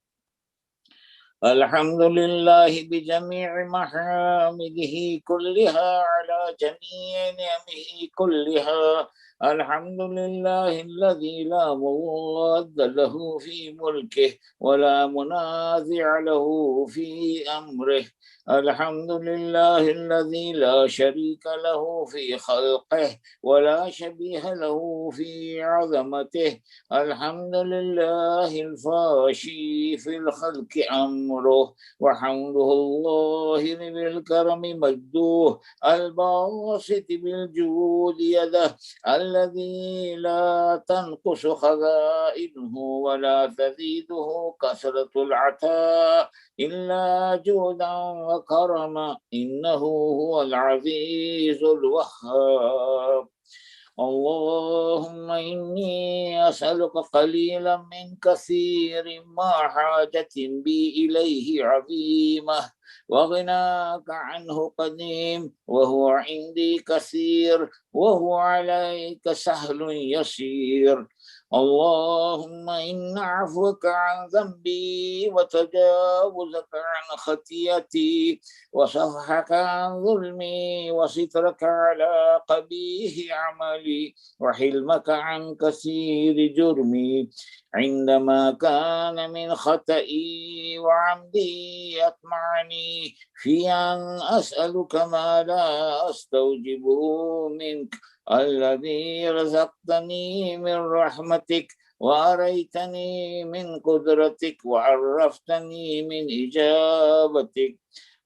Speaker 11: الحمد لله بجميع محامده كلها على جميع نعمه كلها الحمد لله الذي لا مضاد له في ملكه ولا منازع له في أمره الحمد لله الذي لا شريك له في خلقه ولا شبيه له في عظمته الحمد لله الفاشي في الخلق أمره وحمده الله بالكرم مجدوه الباسط بالجود يده الذي لا تنقص خزائنه ولا تزيده كثرة العطاء إلا جودا وكرما إنه هو العزيز الوهاب اللهم إني أسألك قليلا من كثير ما حاجة بي إليه عظيمة وغناك عنه قديم، وهو عندي كثير، وهو عليك سهل يسير. اللهم إن عفوك عن ذنبي وتجاوزك عن خطيئتي وصفحك عن ظلمي وسترك على قبيح عملي وحلمك عن كثير جرمي، عندما كان من خطئي وعمدي يطمعني في أن أسألك ما لا أستوجبه منك، الذي رزقتني من رحمتك وأريتني من قدرتك وعرفتني من إجابتك،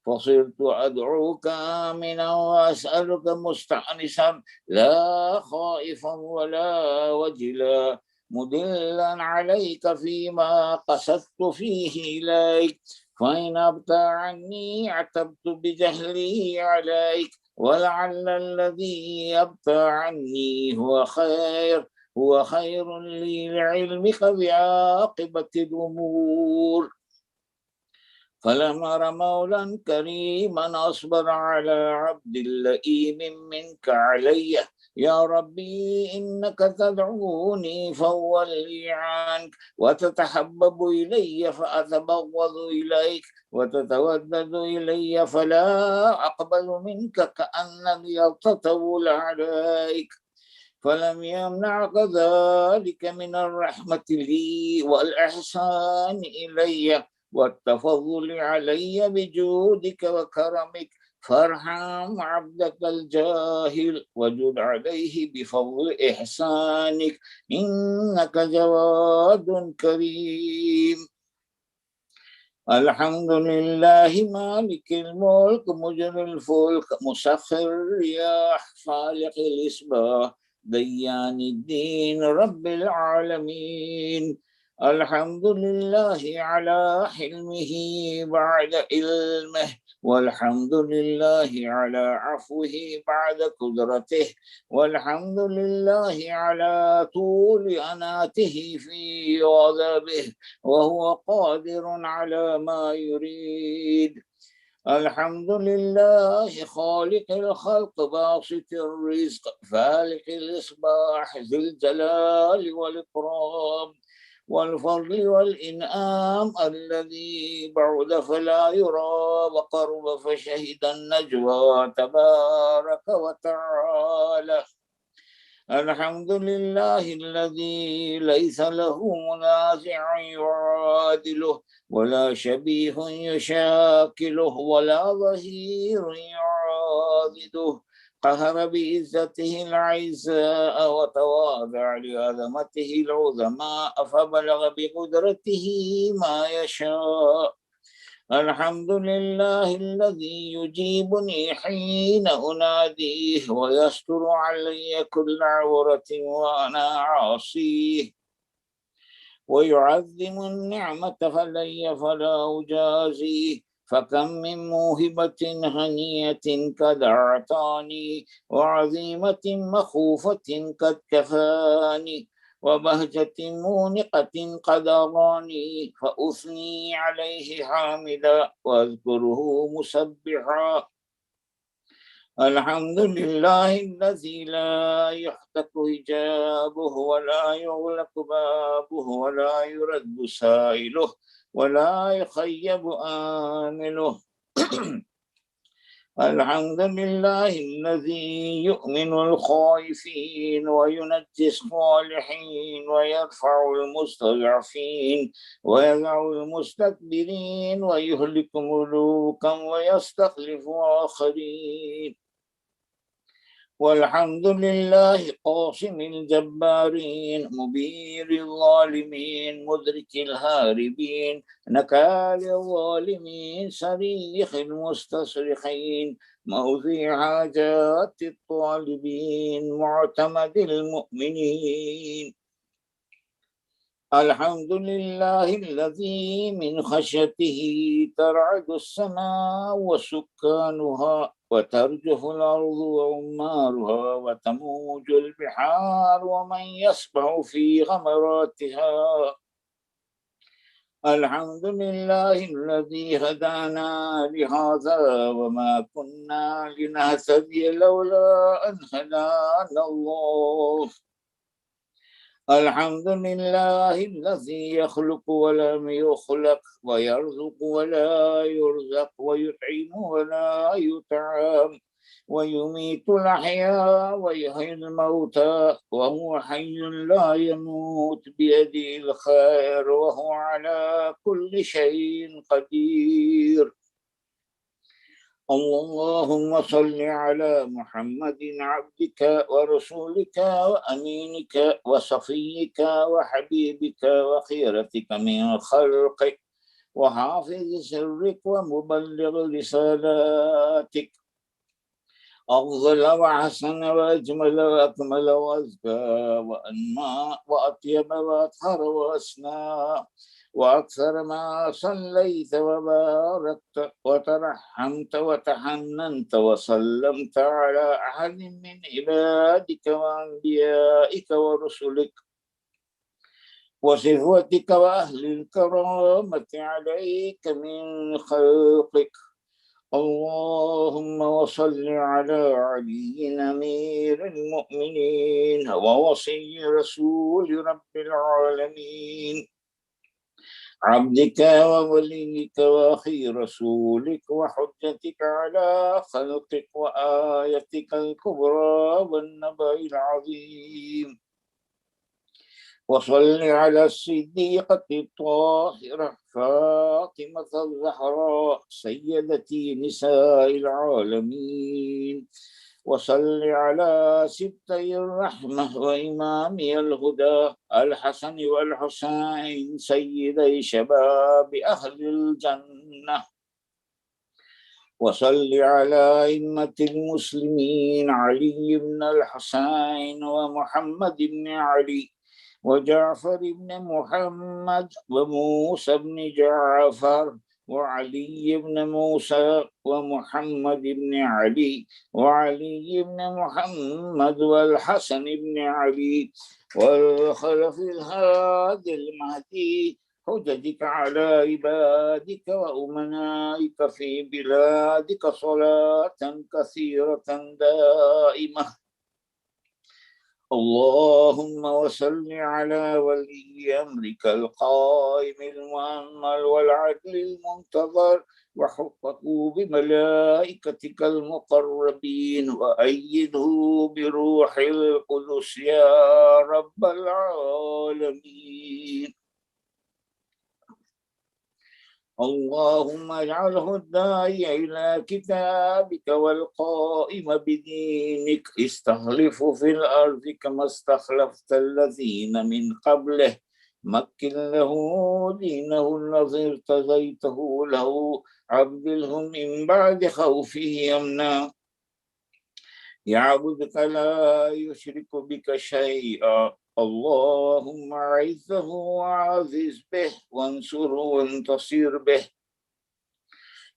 Speaker 11: فصرت أدعوك آمنا وأسألك مستأنسا لا خائفا ولا وجلا، مدلا عليك فيما قصدت فيه إليك، فإن أبتى عني اعتبت بجهلي عليك، ولعل الذي يبتى عني هو خير لي لعلمك بعاقبة الأمور. فلم أر مولا كريما أصبر على عبد لئيم منك علي، يا ربي إنك تدعوني فأولي عنك، وتتحبب إلي فأتبغض إليك، وتتودد إلي فلا أقبل منك كأنني أتطول عليك، فلم يمنعك ذلك من الرحمة لي والإحسان إلي والتفضل علي بجودك وكرمك، فارحم عبدك الجاهل وجد عليه بفضل إحسانك، إنك جواد كريم. الحمد لله مالك الملك مجري الفلك مسخر الرياح خالق الإصباح ديان الدين رب العالمين. الحمد لله على حلمه بعد علمه، والحمد لله على عفوه بعد قدرته، والحمد لله على طول أناته في غضبه وهو قادر على ما يريد. الحمد لله خالق الخلق باسط الرزق فالق الإصباح ذي الجلال والإكرام والفضل والإنعام، الذي بعد فلا يرى وقرب فشهد النجوى تبارك وتعالى. الحمد لله الذي ليس له منازع يعادله ولا شبيه يشاكله ولا ظهير يعاضده، قهر بعزته العزاء وتواضع لعظمته العظماء فبلغ بقدرته ما يشاء. الحمد لله الذي يجيبني حين أناديه ويستر علي كل عورة وأنا عاصيه، ويعظم النعمة فلي فلا أجازيه، فكم من موهبة هنية قد أعطاني وعظيمة مخوفة قد كفاني وبهجة مونقة قد أغاني، فأثني عليه حامدا وأذكره مسبحا. الحمد لله الذي لا يحتك حجابه ولا يغلق بابه ولا يرد سائله ولا يخيب آمله. الحمد لله الذي يؤمن الخائفين وينجي الصالحين ويرفع المستضعفين ويدع المستكبرين ويهلك ملوكا ويستخلف آخرين. والحمد لله قاسم الجبارين مبير الظالمين مدرك الهاربين نكال الظالمين صريخ المستصرخين موضع حاجات الطالبين معتمد المؤمنين. الحمد لله الذي من خشيته ترعد السماء وسكانها وترجف الأرض وعمارها وتموج البحار ومن يسبح في غمراتها. الحمد لله الذي هدانا لهذا وما كنا لنهتدي لولا أن هدانا الله. الحمد لله الذي يخلق ولم يخلق ويرزق ولا يرزق ويطعم ولا يطعم ويميت الأحياء ويحيي الموتى وهو حي لا يموت بيده الخير وهو على كل شيء قدير. اللهم صل على محمد عبدك ورسولك وأمينك وصفيك وحبيبك وخيرتك من خلقك وحافظ سرك ومبلغ رسالاتك، أفضل وأحسن وأجمل وأكمل وأزكى وأنمى وأطيب وأطهر وأسنى وأكثر ما صليت وباركت وترحمت وتحننت وسلمت على أحد من عبادك وأنبيائك ورسلك وصفوتك وأهل الكرامة عليك من خلقك. اللهم وصل على علي أمير المؤمنين ووصي رسول رب العالمين، عبدك ووليك وأخي رسولك وحجتك على خلقك وآيتك الكبرى والنبأ العظيم. وصل على الصديقة الطاهرة فاطمة الزهراء سيدتي نساء العالمين. وصل على سبتي الرحمة وإمامي الهدى الحسن والحسين سيدي شباب أهل الجنة. وصل على أئمة المسلمين علي بن الحسين ومحمد بن علي وجعفر بن محمد وموسى بن جعفر وعلي بن موسى ومحمد بن علي وعلي بن محمد والحسن بن علي والخلف الهادي المهدي حججك على عبادك وأمنائك في بلادك صلاة كثيرة دائمة. اللهم وصل على ولي أمرك القائم المؤمل والعدل المنتظر وحفظه بملائكتك المقربين وأيده بروح القدس يا رب العالمين. اللهم اجعله الداعي إلى كتابك والقائم بدينك استخلف في الأرض كما استخلفت الذين من قبله، مكن له دينه الذي ارتضيته له، عبدلهم من بعد خوفه أمنا، يعبدك لا يشرك بك شيئا. اللهم أعزه وعزز به وانصره وانتصر به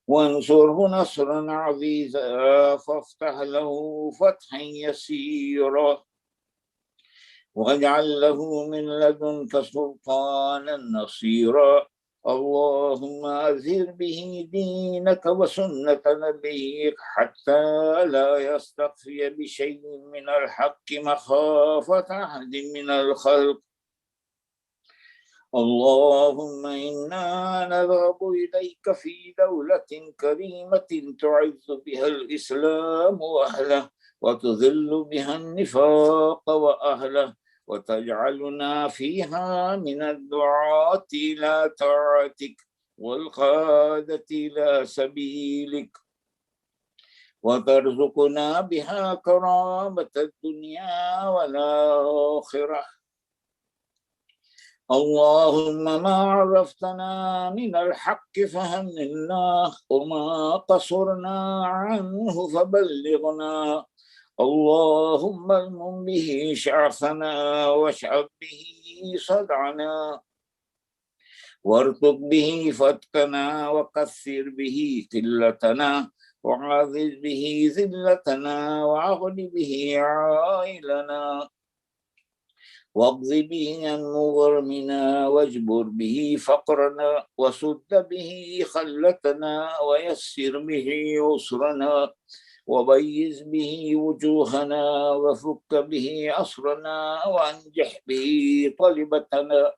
Speaker 11: وانصره نصرا عزيزا فافتح له فتحا يسيرا واجعل له من لدنك سلطانا نصيرا. اللهم أظهر به دينك وسنة نبيك حتى لا يستخفي بشيء من الحق مخافة أحد من الخلق. اللهم إنا نذهب إليك في دولة كريمة تعز بها الإسلام وأهله وتذل بها النفاق وأهله وتجعلنا فيها من الدعاة إلى طاعتك والقادة إلى سبيلك وترزقنا بها كرامة الدنيا والآخرة. اللهم ما عرفتنا من الحق فهمنا وما قصرنا عنه فبلغنا. اللهم المم به شعثنا واشعب به صدعنا وارتق به فتكنا وكثر به قلتنا وعاذل به ذلتنا وأغن به عائلنا. واقض به عن مغرمنا واجبر به فقرنا وسد به خلتنا ويسر به يسرنا وبيز به وجوهنا وفك به أسرنا وأنجح به طلبتنا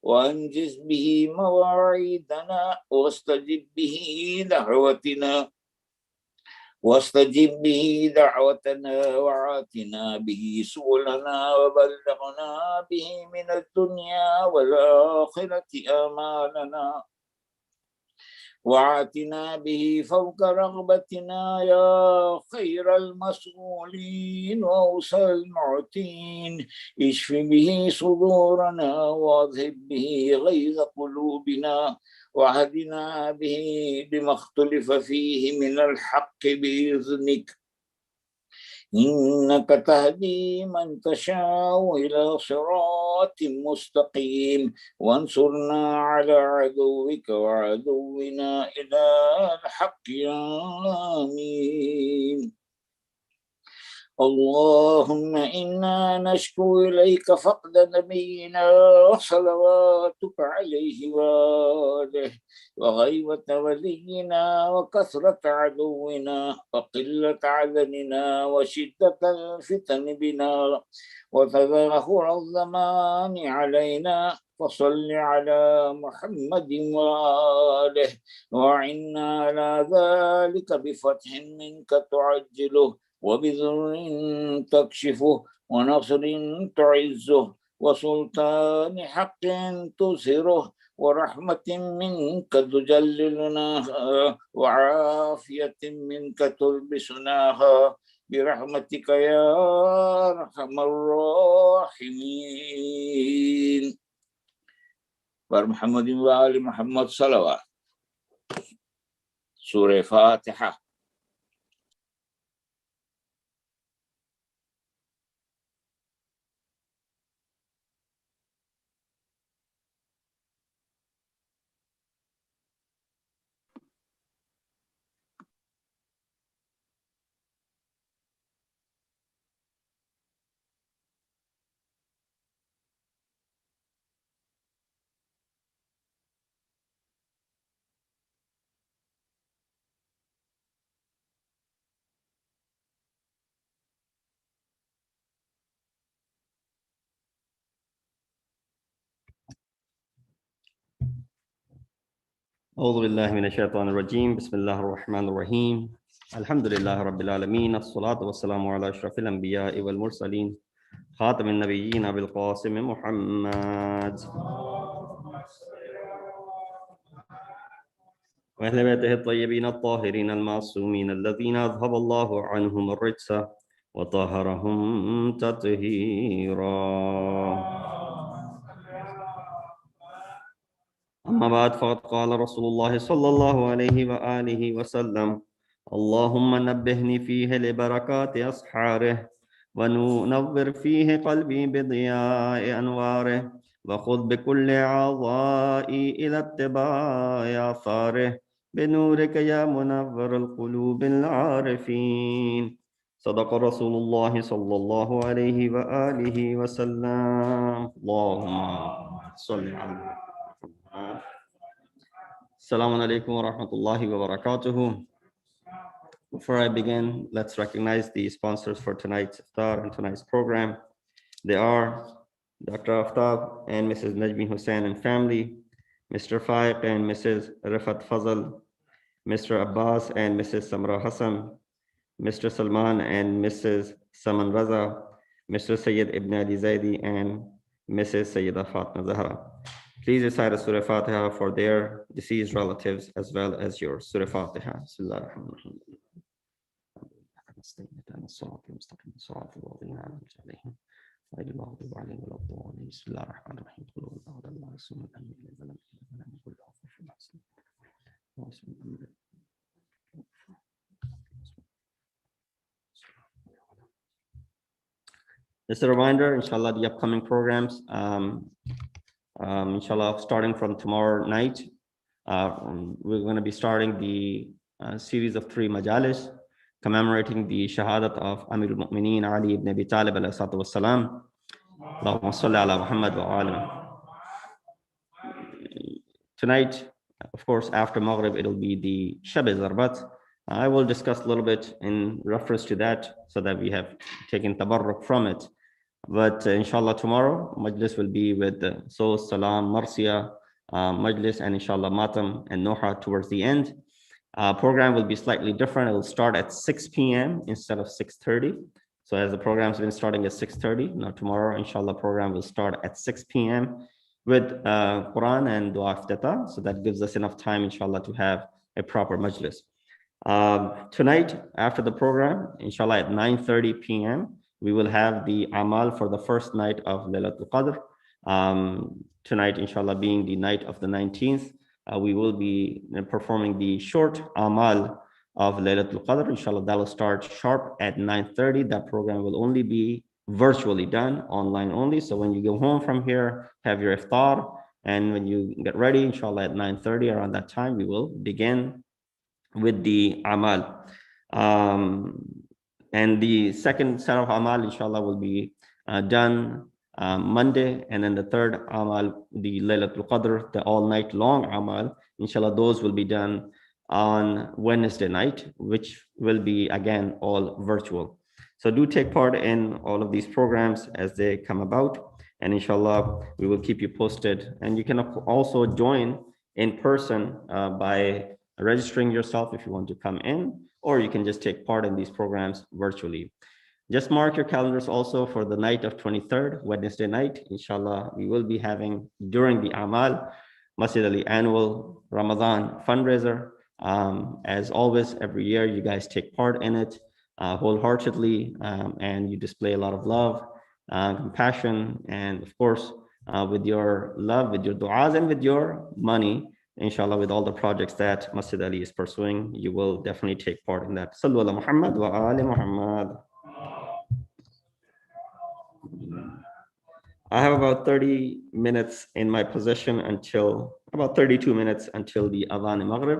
Speaker 11: وأنجز به مواعيدنا واستجب به دعوتنا دعوتنا وعاتنا به سؤلنا وبلغنا به من الدنيا والآخرة آمالنا وعاتنا به فوق رغبتنا يا خير المسؤولين وأوسع المعتين اشف به صدورنا واذهب به غيظ قلوبنا وهدنا به بما اختلف فيه من الحق بإذنك إنك تهدي من تشاء إلى صراط مستقيم وانصرنا على عدوك وعدونا إلى الحق آمين اللهم إنا نشكو إليك فقد نبينا صلواتك عليه وآله وغيبة ولينا وكثرة عدونا وقلة عددنا وشدة الفتن بنا وتدهور الزمان علينا فصل على محمد وآله وعنا على ذلك بفتح منك تعجله وبذر تكشفه ونصر تعزه وسلطان حق تظهره ورحمة منك تجللناها وعافية منك تلبسناها برحمتك يا أرحم الراحمين محمد وآل محمد صلوات سورة فاتحة.
Speaker 1: أعوذ بالله من الشيطان الرجيم بسم الله الرحمن الرحيم الحمد لله رب العالمين الصلاة والسلام على أشرف الأنبياء والمرسلين خاتم النبيين بالقاسم محمد وأهل بيته الطيبين الطاهرين المعصومين الذين أذهب الله عنهم الرجس وطهرهم تطهيرا. أما بعد فقد قال رسول الله صلى الله عليه وآله وسلم اللهم نبهني فيه لبركات أسحاره وننور فيه قلبي بضياء أنواره وخذ بكل أعضائي إلى اتباع آثاره بنورك يا منور القلوب العارفين. صدق رسول الله صلى الله عليه وآله وسلم. اللهم صل على Assalamu alaikum wa rahmatullahi wa barakatuhu. Before I begin, let's recognize the sponsors for tonight's iftar and tonight's program. They are Dr. Aftab and Mrs. Najmi Hussain and family, Mr. Faiq and Mrs. Rifat Fazal, Mr. Abbas and Mrs. Samra Hassan, Mr. Salman and Mrs. Saman Raza, Mr. Syed Ibn Ali Zaidi and Mrs. Sayyida Fatma Zahra. Please recite a Surah Fatiha for their deceased relatives as well as your Surah Fatiha. Just a reminder, inshallah, the upcoming programs, inshallah, starting from tomorrow night, we're going to be starting the series of 3 majalis commemorating the shahadat of Amir al-Mu'mineen Ali ibn Abi Talib alayhi salatu wassalam. Allahumma salli ala Muhammad wa ala. Tonight, of course, after Maghrib, it'll be the Shab Zarbat. I will discuss a little bit in reference to that so that we have taken tabarruk from it. But inshallah, tomorrow, Majlis will be with So, Salam, Marcia, Majlis, and inshallah, Matam and Noha towards the end. Program will be slightly different. It will start at 6 p.m. instead of 6:30. So as the program's been starting at 6:30, now tomorrow, inshallah, program will start at 6 p.m. with Quran and Dua Iftitah. So that gives us enough time, inshallah, to have a proper majlis. Tonight, after the program, inshallah, at 9:30 p.m., we will have the Amal for the first night of Laylatul Qadr. Tonight, inshallah, being the night of the 19th, we will be performing the short Amal of Laylatul Qadr. Inshallah, that will start sharp at 9:30. That program will only be virtually done, online only. So when you go home from here, have your iftar, and when you get ready, inshallah, at 9:30, around that time, we will begin with the Amal. And the second set of Amal, inshallah, will be done Monday, and then the third Amal, the Laylatul Qadr, the all night long Amal, inshallah, those will be done on Wednesday night, which will be again all virtual. So do take part in all of these programs as they come about, and inshallah, we will keep you posted. And you can also join in person by registering yourself if you want to come in, or you can just take part in these programs virtually. Just mark your calendars also for the night of 23rd, Wednesday night. Inshallah, we will be having during the Amal, Masjid-e-Ali annual Ramadan fundraiser. As always, every year you guys take part in it wholeheartedly, and you display a lot of love, compassion, and of course, with your love, with your du'as, and with your money, inshallah, with all the projects that Masjid-e-Ali is pursuing, you will definitely take part in that. Sallu ala Muhammad wa ali Muhammad. I have about 30 minutes in my possession until, about 32 minutes until the Adhan Maghrib.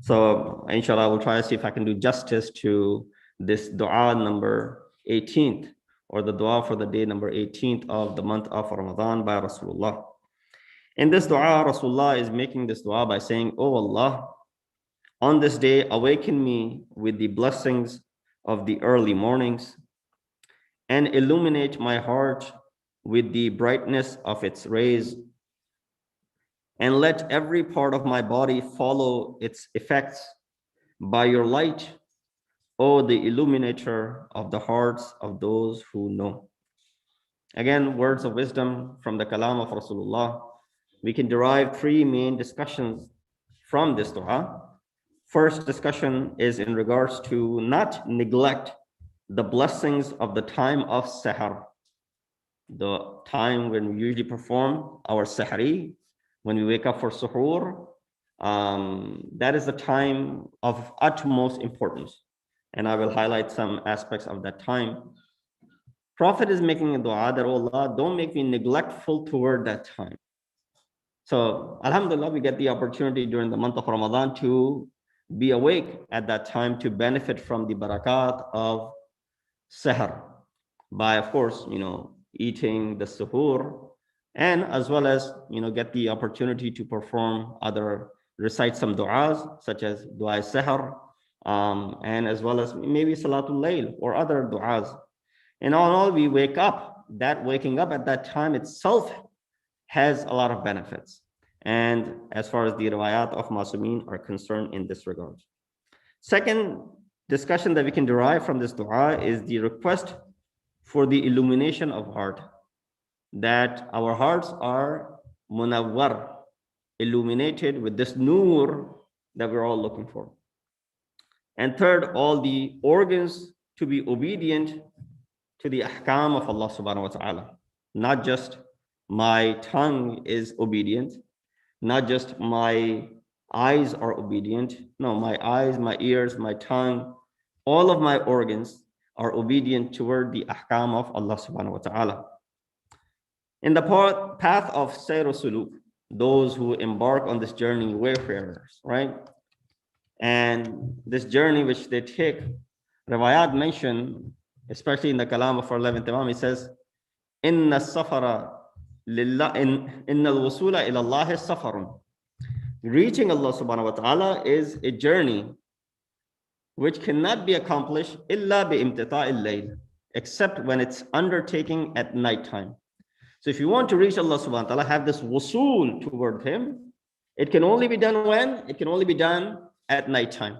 Speaker 1: So inshallah, I will try to see if I can do justice to this dua number 18th, or the dua for the day number 18th of the month of Ramadan by Rasulullah. In this dua, Rasulullah is making this dua by saying, "Oh Allah, on this day, awaken me with the blessings of the early mornings and illuminate my heart with the brightness of its rays, and let every part of my body follow its effects by your light, O the illuminator of the hearts of those who know." Again, words of wisdom from the kalam of Rasulullah. We can derive three main discussions from this dua. First discussion is in regards to not neglect the blessings of the time of Sahar, the time when we usually perform our Sahri, when we wake up for Suhoor. That is the time of utmost importance. And I will highlight some aspects of that time. Prophet is making a dua that, "Oh Allah, don't make me neglectful toward that time." So alhamdulillah, we get the opportunity during the month of Ramadan to be awake at that time to benefit from the barakat of Sahar by, of course, eating the suhoor, and as well as, get the opportunity to perform recite some du'as such as du'a Sahar, and as well as maybe Salatul Layl or other du'as. And all we wake up, that waking up at that time itself has a lot of benefits. And as far as the riwayat of Masumeen are concerned in this regard. Second discussion that we can derive from this dua is the request for the illumination of heart, that our hearts are munawwar, illuminated with this nur that we're all looking for. And third, all the organs to be obedient to the ahkam of Allah subhanahu wa ta'ala. Not just my tongue is obedient, not just my eyes are obedient. No, my eyes, my ears, my tongue, all of my organs are obedient toward the ahkam of Allah subhanahu wa ta'ala. In the path of Sayr Suluk, those who embark on this journey, wayfarers, right? And this journey which they take, Riwayat mention, especially in the Kalam of our 11th Imam, he says, Inna safara lillah, inna al-wusula ila Allah safarun. Reaching Allah subhanahu wa ta'ala is a journey which cannot be accomplished illa bi imtita'il layl, except when it's undertaking at nighttime. So if you want to reach Allah subhanahu wa ta'ala, have this wusul toward him, it can only be done when? It can only be done at nighttime.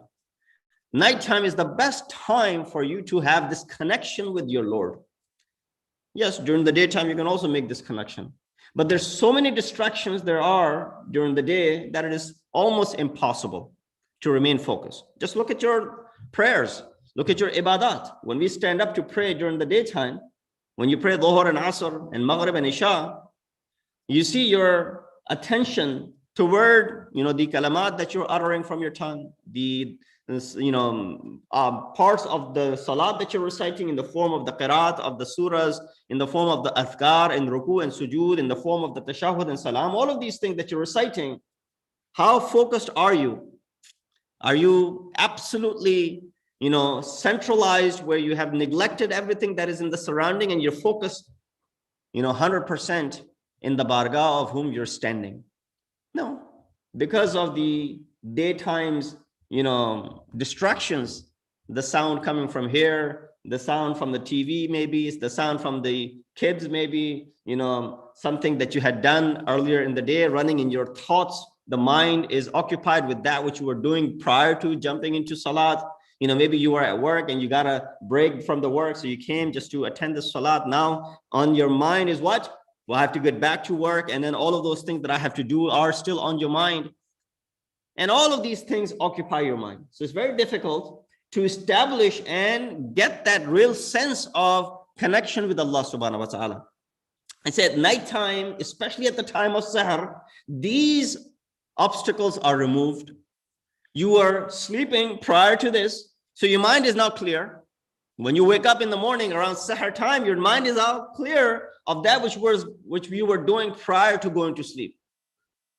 Speaker 1: Nighttime is the best time for you to have this connection with your Lord. Yes, during the daytime, you can also make this connection. But there's so many distractions there are during the day that it is almost impossible to remain focused. Just look at your prayers. Look at your ibadat. When we stand up to pray during the daytime, when you pray Dhuhr and Asr and Maghrib and Isha, you see your attention toward, the kalamat that you're uttering from your tongue, the parts of the salat that you're reciting in the form of the qiraat of the surahs, in the form of the adhkar and ruku and sujood, in the form of the tashahhud and salam, all of these things that you're reciting, how focused are you? Are you absolutely, centralized where you have neglected everything that is in the surrounding and you're focused, 100% in the bargah of whom you're standing? No, because of the daytime's distractions, the sound coming from here, the sound from the TV, maybe it's the sound from the kids, maybe, something that you had done earlier in the day, running in your thoughts. The mind is occupied with that which you were doing prior to jumping into salat. Maybe you were at work and you got a break from the work, so you came just to attend the salat. Now on your mind is what? Well, I have to get back to work, and then all of those things that I have to do are still on your mind. And all of these things occupy your mind. So it's very difficult to establish and get that real sense of connection with Allah subhanahu wa ta'ala. I said nighttime, especially at the time of Sahar, these obstacles are removed. You are sleeping prior to this, so your mind is now clear. When you wake up in the morning around Sahar time, your mind is out clear of that which you were doing prior to going to sleep.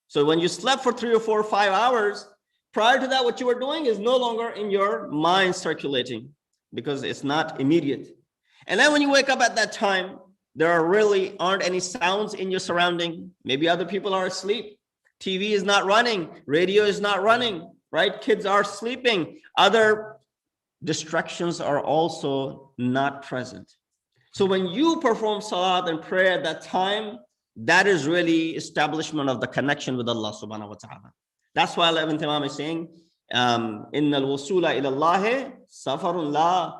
Speaker 1: So when you slept for 3 or 4 or 5 hours, prior to that, what you were doing is no longer in your mind circulating because it's not immediate. And then when you wake up at that time, there really aren't any sounds in your surrounding. Maybe other people are asleep. TV is not running. Radio is not running, right? Kids are sleeping. Other distractions are also not present. So when you perform salat and prayer at that time, that is really establishment of the connection with Allah subhanahu wa ta'ala. That's why 11th Imam is saying, Inna al-wusula ila Allahi safarun la.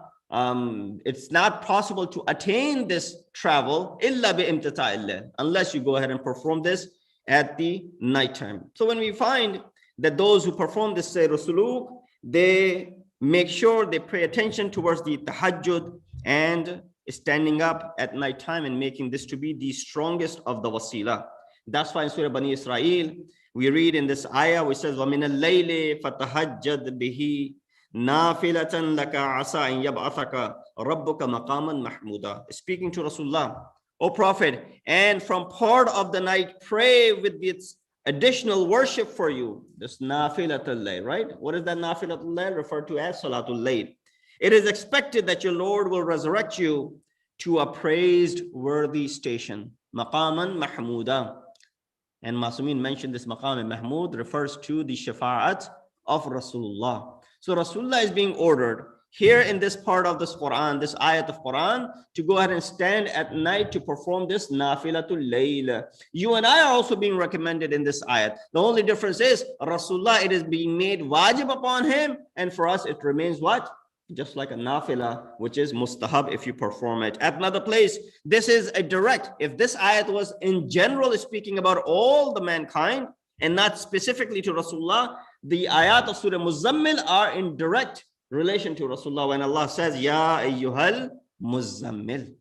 Speaker 1: It's not possible to attain this travel illa bi imtita'illah, unless you go ahead and perform this at the nighttime. So when we find that those who perform this sayr suluk, they make sure they pay attention towards the tahajjud and standing up at night time and making this to be the strongest of the wasila. That's why in Surah Bani Israel, we read in this ayah which says, وَمِنَ اللَّيْلِ فَتَهَجَّدْ بِهِ نَافِلَةً لَكَ عَسَىٰ أَن يَبْعَثَكَ رَبُّكَ مَقَامًا مَحْمُودًا. Speaking to Rasulullah, O Prophet, and from part of the night, pray with its additional worship for you. This nafilatul layl, right? What is that nafilatul layl? Referred to as salatul layl. It is expected that your Lord will resurrect you to a praised worthy station. Maqaman mahmuda. And Masumin mentioned this maqam mahmud refers to the shafa'at of Rasulullah. So Rasulullah is being ordered here in this part of this Quran, this ayat of Quran, to go ahead and stand at night to perform this nafilatul layl. You and I are also being recommended in this ayat. The only difference is Rasulullah, it is being made wajib upon him, and for us it remains what? Just like a nafila, which is mustahab if you perform it. At another place, this is a direct. If this ayat was in general speaking about all the mankind and not specifically to Rasulullah, the ayat of Surah Muzammil are in direct relation to Rasulullah when Allah says, Ya ayyuhal muzammil.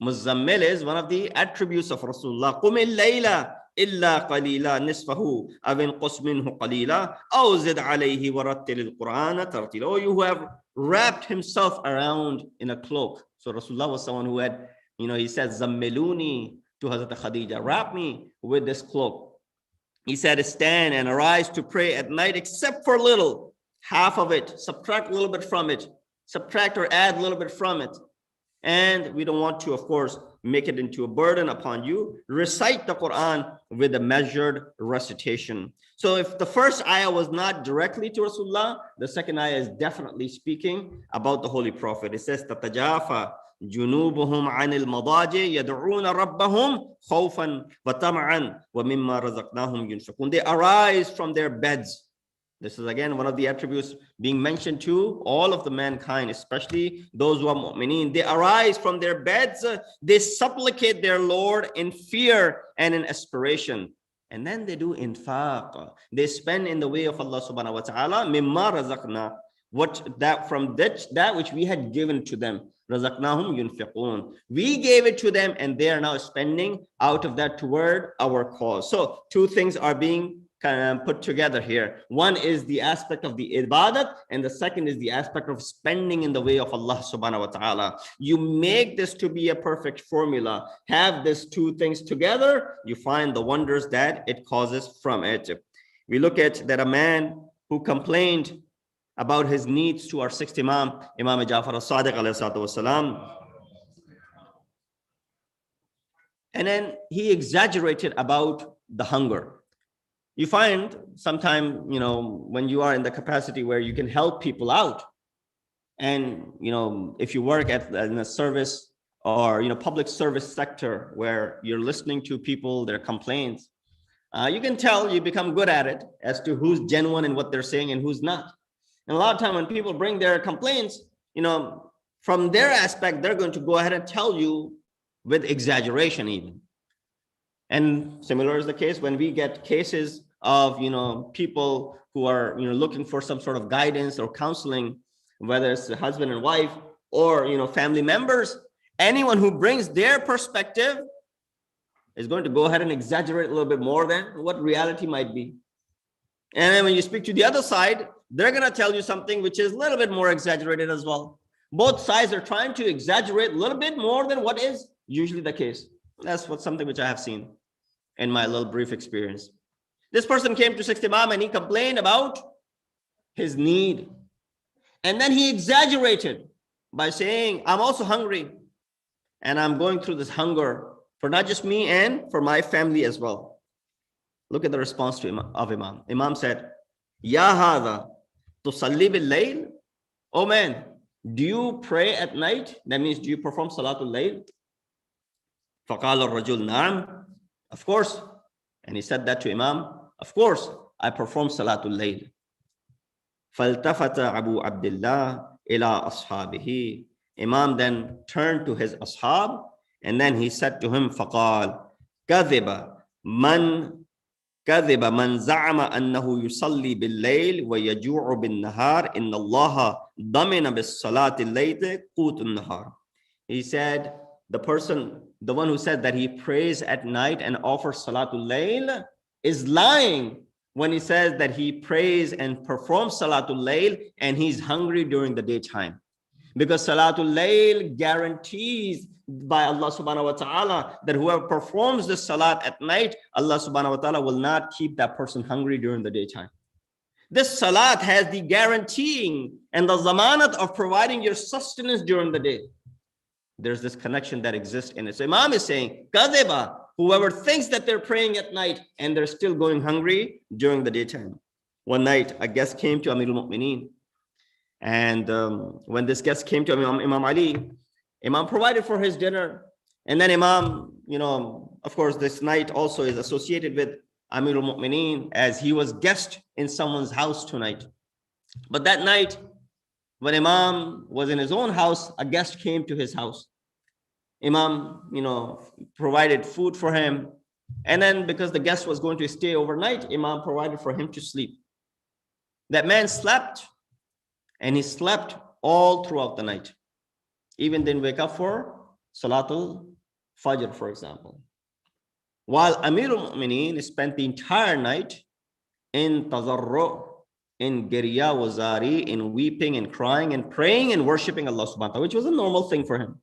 Speaker 1: Muzammil is one of the attributes of Rasulullah. Qumil layla illa qalila nisfahu awin qus minhu qalila aw zid alayhi warattilil Qur'ana tartila. Oh, you who have wrapped himself around in a cloak. So Rasulullah was someone who had, he said, Zammiluni to Hazrat Khadija, wrap me with this cloak. He said, stand and arise to pray at night except for little. Half of it, subtract a little bit from it, subtract or add a little bit from it. And we don't want to, of course, make it into a burden upon you. Recite the Quran with a measured recitation. So if the first ayah was not directly to Rasulullah, the second ayah is definitely speaking about the Holy Prophet. It says, تَتَجَافَى جُنُوبُهُمْ عَنِ الْمَضَاجِعِ يَدْعُونَ رَبَّهُمْ خَوْفًا وَطَمَعًا وَمِمَّا رَزَقْنَاهُمْ يُنْفِقُونَ. They arise from their beds. This is again one of the attributes being mentioned to all of the mankind, especially those who are mu'mineen. They arise from their beds, they supplicate their Lord in fear and in aspiration. And then they do infaq. They spend in the way of Allah subhanahu wa ta'ala, mimma razaqna, that which we had given to them. Razaqnahum yunfiqun. We gave it to them and they are now spending out of that toward our cause. So two things are being put together here. One is the aspect of the ibadat, and the second is the aspect of spending in the way of Allah subhanahu wa ta'ala. You make this to be a perfect formula. Have these two things together, you find the wonders that it causes from it. We look at that a man who complained about his needs to our sixth Imam, Imam Ja'far as-Sadiq alayhi salatu wasalam. And then he exaggerated about the hunger. You find sometime, when you are in the capacity where you can help people out, and, if you work in a service or, public service sector where you're listening to people, their complaints, you can tell, you become good at it as to who's genuine in what they're saying and who's not. And a lot of time when people bring their complaints, from their aspect, they're going to go ahead and tell you with exaggeration even. And similar is the case when we get cases of, people who are, looking for some sort of guidance or counseling, whether it's the husband and wife or, family members. Anyone who brings their perspective is going to go ahead and exaggerate a little bit more than what reality might be. And then when you speak to the other side, they're going to tell you something which is a little bit more exaggerated as well. Both sides are trying to exaggerate a little bit more than what is usually the case. That's something which I have seen in my little brief experience. This person came to sixth Imam and he complained about his need. And then he exaggerated by saying, I'm also hungry. And I'm going through this hunger for not just me and for my family as well. Look at the response of Imam. Imam said, Ya hadha tusalli bil layl? Oh man, do you pray at night? That means, do you perform salatul layl? Faqala ar-rajul na'am. Of course. And he said that to Imam. Of course, I perform salatul layl. Faltafata Abu Abdullah ila ashabihi. Imam then turned to his ashab and then he said to him, Faqal, kadhiba man za'ama annahu yusalli bil layl wa yaju'u bin nahar inna Allah damina bis salatil layl qutun nahar. He said, the one who said that he prays at night and offers salatul layl is lying when he says that he prays and performs salatul layl and he's hungry during the daytime. Because salatul layl guarantees by Allah subhanahu wa ta'ala that whoever performs the salat at night, Allah subhanahu wa ta'ala will not keep that person hungry during the daytime. This salat has the guaranteeing and the zamanat of providing your sustenance during the day. There's this connection that exists in it. So Imam is saying, kadhiba, whoever thinks that they're praying at night and they're still going hungry during the daytime. One night, a guest came to Amirul Mu'mineen. And when this guest came to Imam Ali, Imam provided for his dinner. And then Imam, of course, this night also is associated with Amirul Mu'mineen as he was guest in someone's house tonight. But that night, when Imam was in his own house, a guest came to his house. Imam, provided food for him. And then because the guest was going to stay overnight, Imam provided for him to sleep. That man slept, and he slept all throughout the night. Even didn't wake up for Salatul Fajr, for example. While Amirul Mu'mineen spent the entire night in tazarru, in girya wazari, in weeping and crying and praying and worshiping Allah subhanahu wa ta'ala, which was a normal thing for him.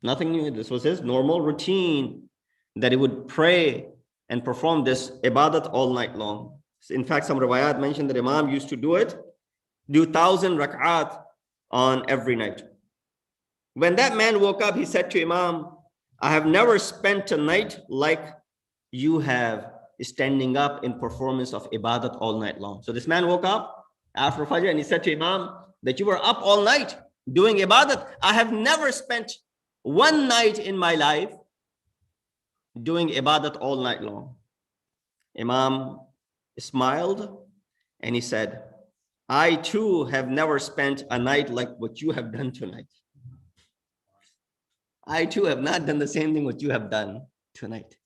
Speaker 1: Nothing new. This was his normal routine, that he would pray and perform this ibadat all night long. In fact, some riwayat mentioned that Imam used to do 1,000 rak'at on every night. When that man woke up, he said to Imam, I have never spent a night like you have, standing up in performance of ibadat all night long. So this man woke up after Fajr and he said to Imam that you were up all night doing ibadat. I have never spent one night in my life doing ibadat all night long. Imam smiled and he said, I too have never spent a night like what you have done tonight. I too have not done the same thing what you have done tonight.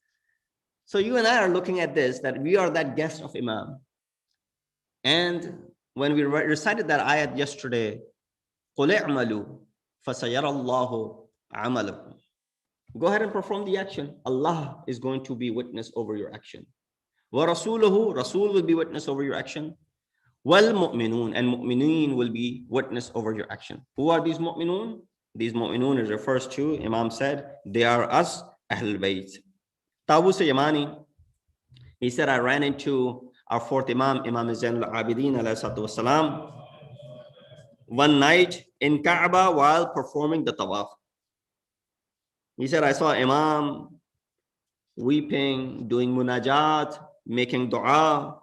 Speaker 1: So you and I are looking at this, that we are that guest of Imam. And when we recited that ayat yesterday, قُلْ اعْمَلُوا فَسَيَرَ اللَّهُ عَمَلَكُمْ. Go ahead and perform the action. Allah is going to be witness over your action. وَرَسُولُهُ, Rasul will be witness over your action. وَالْمُؤْمِنُونَ, and mu'mineen will be witness over your action. Who are these mu'minun? These mu'minun is refers to, Imam said, they are us, Ahlul Bayt. Tawus Yamani, he said, I ran into our fourth Imam, Imam Zainul Abidin alayhi wasalam, one night in Kaaba while performing the tawaf. He said, I saw Imam weeping, doing munajat, making dua,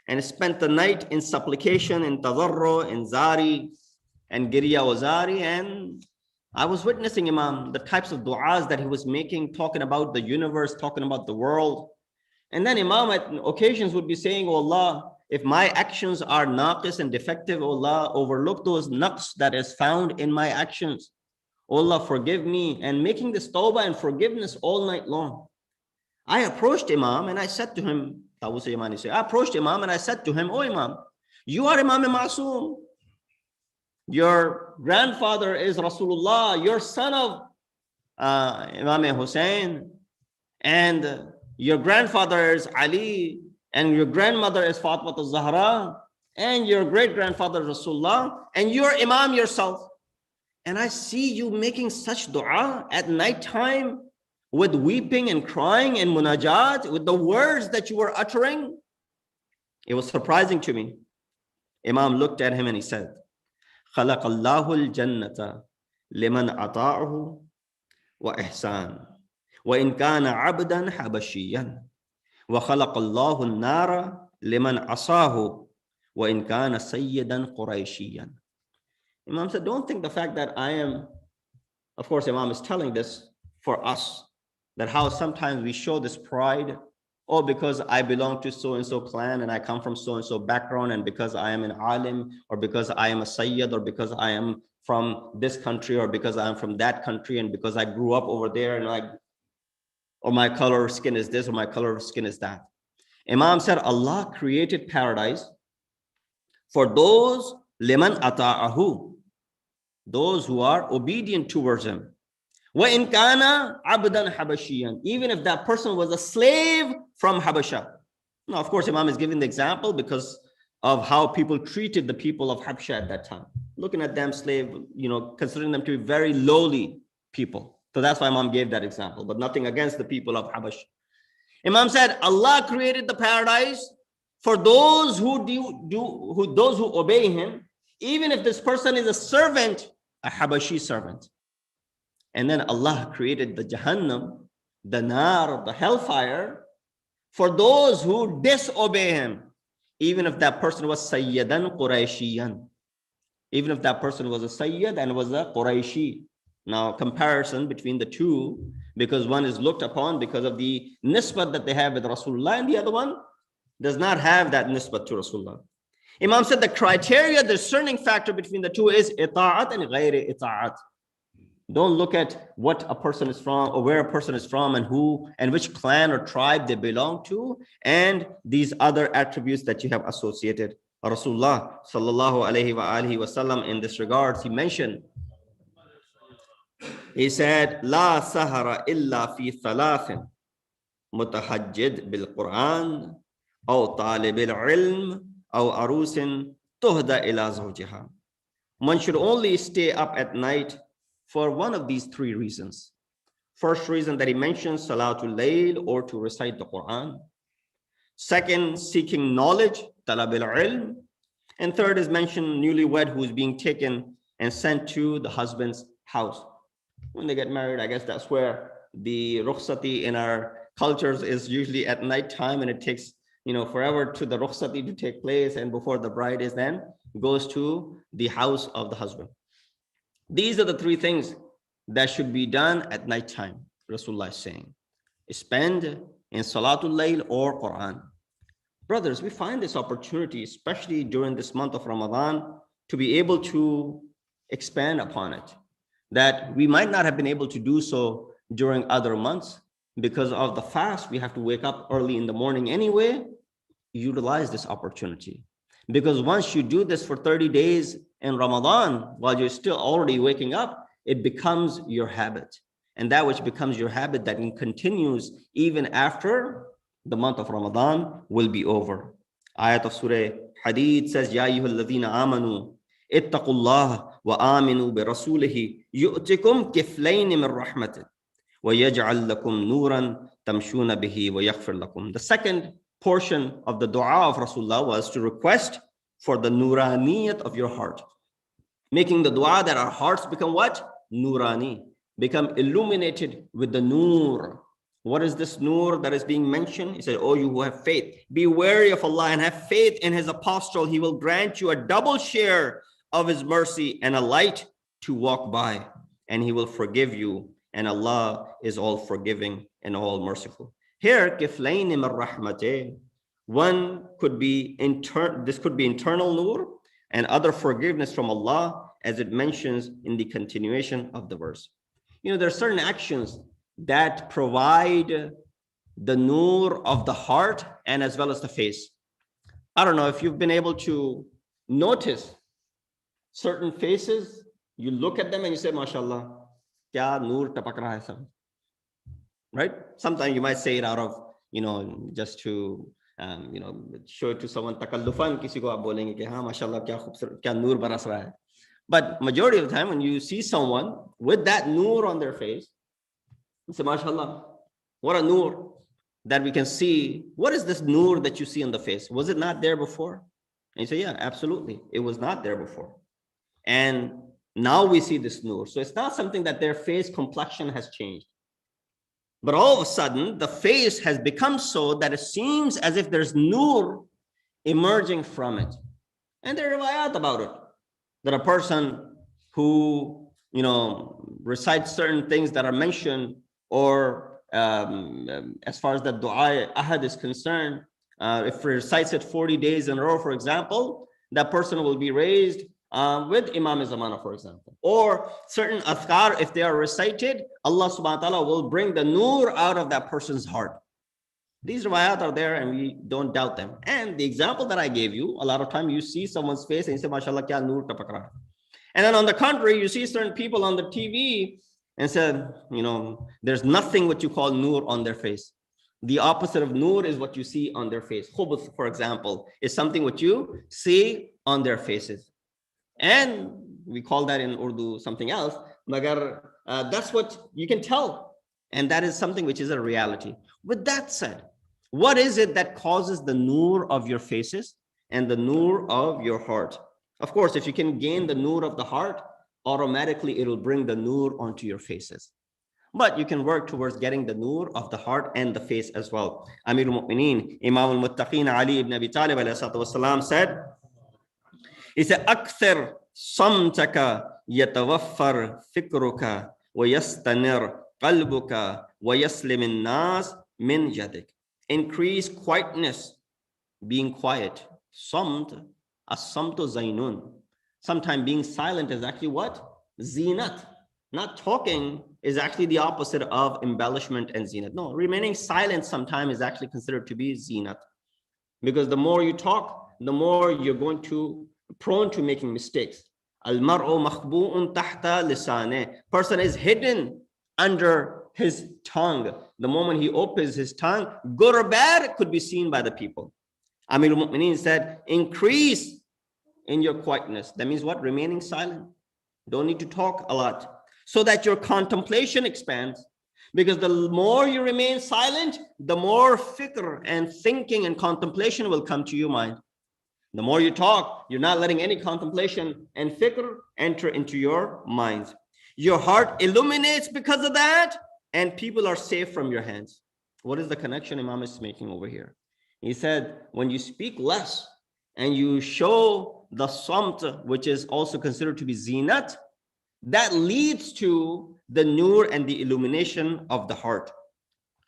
Speaker 1: and spent the night in supplication, in tadarru, in zari, and girya wazari. And I was witnessing Imam, the types of du'as that he was making, talking about the universe, talking about the world. And then Imam at occasions would be saying, oh Allah, if my actions are naqis and defective, oh Allah, overlook those naqs that is found in my actions. Oh Allah, forgive me, and making this tawbah and forgiveness all night long. I approached Imam and I said to him, I approached Imam and I said to him, oh Imam, you are Imam Masoom. Your grandfather is Rasulullah, your son of Imam Hussein, and your grandfather is Ali, and your grandmother is Fatima al-Zahra, and your great-grandfather is Rasulullah, and you're Imam yourself. And I see you making such dua at night time with weeping and crying and munajat, with the words that you were uttering. It was surprising to me. Imam looked at him and he said, خلق الله الجنة لمن أطاعه وإحسان وإن كان عبدا حبشيا وخلق الله النار لمن عصاه وإن كان سيدا قريشيا. Imam said, don't think the fact that I am, of course Imam is telling this for us, that how sometimes we show this pride, oh, because I belong to so-and-so clan and I come from so-and-so background, and because I am an alim, or because I am a Syed, or because I am from this country, or because I am from that country, and because I grew up over there, and or my color of skin is this, or my color of skin is that. Imam said, Allah created paradise for those liman ata'ahu, those who are obedient towards him. وَإِنْ كَانَ عَبْدًا حَبَشِيًا, even if that person was a slave from Habasha. Now, of course, Imam is giving the example because of how people treated the people of Habasha at that time. Looking at them slave, considering them to be very lowly people. So that's why Imam gave that example, but nothing against the people of Habasha. Imam said, Allah created the paradise for those who obey him, even if this person is a servant, a Habashi servant. And then Allah created the Jahannam, the Nar, the hellfire, for those who disobey him, even if that person was Sayyidan Quraishiyan. Even if that person was a Sayyid and was a Quraishi. Now, comparison between the two, because one is looked upon because of the nisbat that they have with Rasulullah, and the other one does not have that nisbat to Rasulullah. Imam said the criteria, the discerning factor between the two is ita'at and ghayri ita'at. Don't look at what a person is from, or where a person is from, and who and which clan or tribe they belong to, and these other attributes that you have associated. Rasulullah sallallahu alayhi wa alihi wasallam, in this regard, he mentioned, he said, La sahara illa fi thalathin, mutahajjid bil Quran, aw talib al ilm, aw arusin tuhda ila zawjiha. One should only stay up at night for one of these three reasons. First reason that he mentions, Salatul Layl, or to recite the Quran. Second, seeking knowledge, Talab al-ilm. And third is mentioned, newlywed who is being taken and sent to the husband's house. When they get married, I guess that's where the rukhsati in our cultures is usually at night time, and it takes, forever to the rukhsati to take place, and before the bride is then goes to the house of the husband. These are the three things that should be done at night time. Rasulullah is saying, spend in Salatul Layl or Quran. Brothers, we find this opportunity, especially during this month of Ramadan, to be able to expand upon it, that we might not have been able to do so during other months because of the fast. We have to wake up early in the morning anyway. Utilize this opportunity, because once you do this for 30 days in Ramadan, while you're still already waking up, it becomes your habit. And that which becomes your habit, that continues even after the month of Ramadan will be over. Ayat of Surah Hadid says, Ya ayyuhal ladhina amanu, ittaqullah wa aminu bi rasulihi, yu'tikum kiflayn min rahmatin, wa yaj'al lakum nuran tamshuna bihi wa yaghfir lakum. The second portion of the dua of Rasulullah was to request for the nuraniyat of your heart, making the dua that our hearts become what? Nurani, become illuminated with the nur. What is this nur that is being mentioned? He said, oh, you who have faith, be wary of Allah and have faith in his apostle. He will grant you a double share of his mercy and a light to walk by, and he will forgive you, and Allah is all forgiving and all merciful. Here, kiflayn min rahmateh, one could be this could be internal nur and other forgiveness from Allah, as it mentions in the continuation of the verse. There are certain actions that provide the nur of the heart and as well as the face. I don't know if you've been able to notice certain faces, you look at them and you say, MashaAllah, kya nur tapak raha hai sab. Right? Sometimes you might say it out of, just to, show it to someone, takallufan, kisi ko aap bolenge ki, haan, MashaAllah, kya nur baras raha hai. But majority of the time, when you see someone with that nur on their face, you say, MashaAllah, what a nur that we can see. What is this nur that you see on the face? Was it not there before? And you say, yeah, absolutely. It was not there before. And now we see this nur. So it's not something that their face complexion has changed. But all of a sudden, the face has become so that it seems as if there's nur emerging from it. And there are riwayat about it, that a person who, recites certain things that are mentioned, or as far as the dua ahad is concerned, if he recites it 40 days in a row, for example, that person will be raised with Imam Zamana, for example. Or certain adhkar, if they are recited, Allah subhanahu wa ta'ala will bring the nur out of that person's heart. These riwayat are there and we don't doubt them. And the example that I gave you, a lot of time you see someone's face and you say, MashaAllah, kya nur tapak raha. And then on the contrary, you see certain people on the TV and said, there's nothing what you call nur on their face. The opposite of nur is what you see on their face. Khubuth, for example, is something what you see on their faces. And we call that in Urdu something else. Magar, that's what you can tell. And that is something which is a reality. With that said, what is it that causes the nur of your faces and the nur of your heart? Of course, if you can gain the nur of the heart, automatically it will bring the nur onto your faces. But you can work towards getting the nur of the heart and the face as well. Amir al-Mu'mineen, Imam al-Muttaqeen Ali ibn Abi Talib ﷺ said, he said, Akthir samtaka yatawaffar fikruka wa yastanir qalbuka wa yaslim nas min jadik. Increase quietness, being quiet. Samt, as-samtu zainun. Sometimes being silent is actually what? Zinat. Not talking is actually the opposite of embellishment and zinat. No, remaining silent sometimes is actually considered to be zinat. Because the more you talk, the more you're going to prone to making mistakes. Al-mar'u makhbu'un tahta lisane. Person is hidden under his tongue. The moment he opens his tongue, good or bad, could be seen by the people. Amir al-Mu'mineen said, increase in your quietness. That means what? Remaining silent. Don't need to talk a lot, so that your contemplation expands. Because the more you remain silent, the more fikr and thinking and contemplation will come to your mind. The more you talk, you're not letting any contemplation and fikr enter into your minds. Your heart illuminates because of that, and people are safe from your hands. What is the connection Imam is making over here? He said, when you speak less and you show the samt, which is also considered to be zinat, that leads to the nur and the illumination of the heart.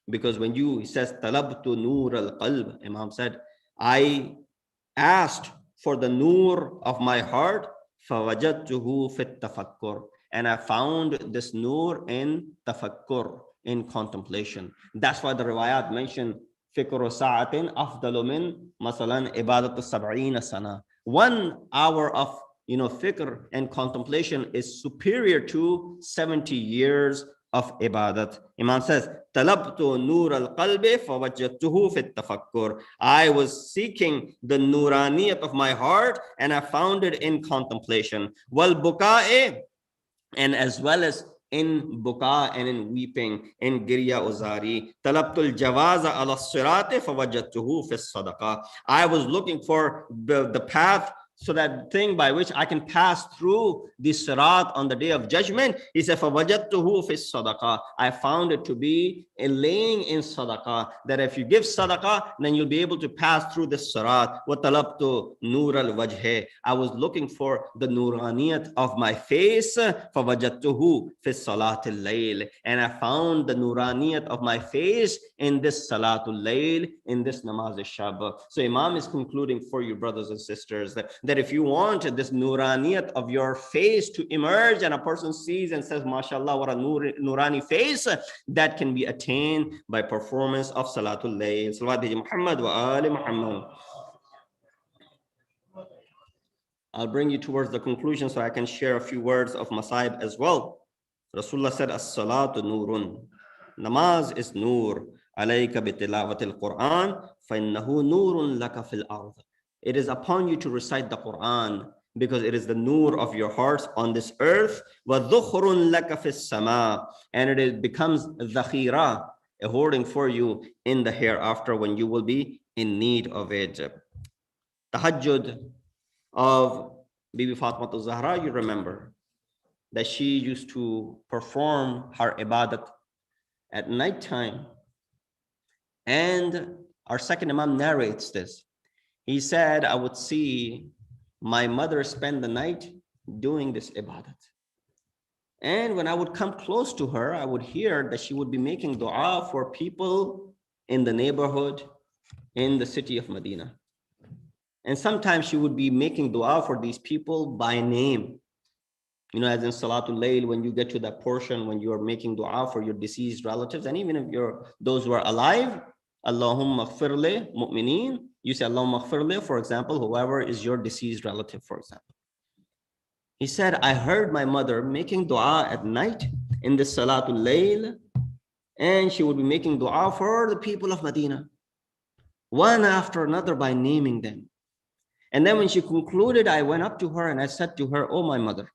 Speaker 1: Because when he says, talabtu nur al-qalb, Imam said, I asked for the nur of my heart, فَوَجَدْتُهُ فِي التَّفَكُّرِ, and I found this nur in tafakkur, in contemplation. That's why the riwayat mentioned فِكْرُ سَاعَةٍ أَفْضَلُ مِنْ مَثَلًا إِبَادَةُ السَّبْعِينَ سَنَةً. 1 hour of fikr and contemplation is superior to 70 years of ibadat. Imam says, Talabtu nur al-qalbi fawajjatuhu fit tafakkur. I was seeking the nuraniyat of my heart and I found it in contemplation. Wal buka'i, and as well as in buka and in weeping, in girya uzari. Talabtul jawaza ala sirati fawajjatuhu fit sadaqa. I was looking for the path, so that thing by which I can pass through the sirat on the day of judgment. He said, فَوَجَدْتُهُ فِي الصَّدَقَةِ. I found it to be a laying in sadaqah, that if you give sadaqah, then you'll be able to pass through the sirat. وَطَلَبْتُ نُورَ الْوَجْهِ. I was looking for the nuraniyat of my face. فَوَجَدْتُهُ فِي الصَّلَاةِ اللَّيْلِ. And I found the nuraniyat of my face in this salatul layl, in this namaz al-shab. So Imam is concluding for you, brothers and sisters, that if you want this nuraniyat of your face to emerge and a person sees and says, mashallah, what a nurani face, that can be attained by performance of salatul layl. Salawat Muhammad wa ali Muhammad. I'll bring you towards the conclusion so I can share a few words of Masaib as well. Rasulullah said, as-salatu nurun. Namaz is nur. Alayka bi tilawatil Quran, fa innahu nurun laka fil ard. It is upon you to recite the Quran because it is the nur of your hearts on this earth. وَذُخْرٌ لَكَ فِي السَّمَاءِ. And it becomes dhakhira, a hoarding for you in the hereafter when you will be in need of it. Tahajjud of Bibi Fatima Zahra, you remember that she used to perform her ibadat at night time. And our second Imam narrates this. He said, I would see my mother spend the night doing this ibadat. And when I would come close to her, I would hear that she would be making dua for people in the neighborhood, in the city of Medina. And sometimes she would be making dua for these people by name. You know, as in Salatul Layl, when you get to that portion, when you are making dua for your deceased relatives, and even if you're those who are alive, Allahumma ghfir li mu'mineen, you say Allahumma ghfir li, for example, whoever is your deceased relative, for example. He said, I heard my mother making dua at night in the Salatul Layl, and she would be making dua for the people of Medina, one after another by naming them. And then when she concluded, I went up to her and I said to her, oh, my mother,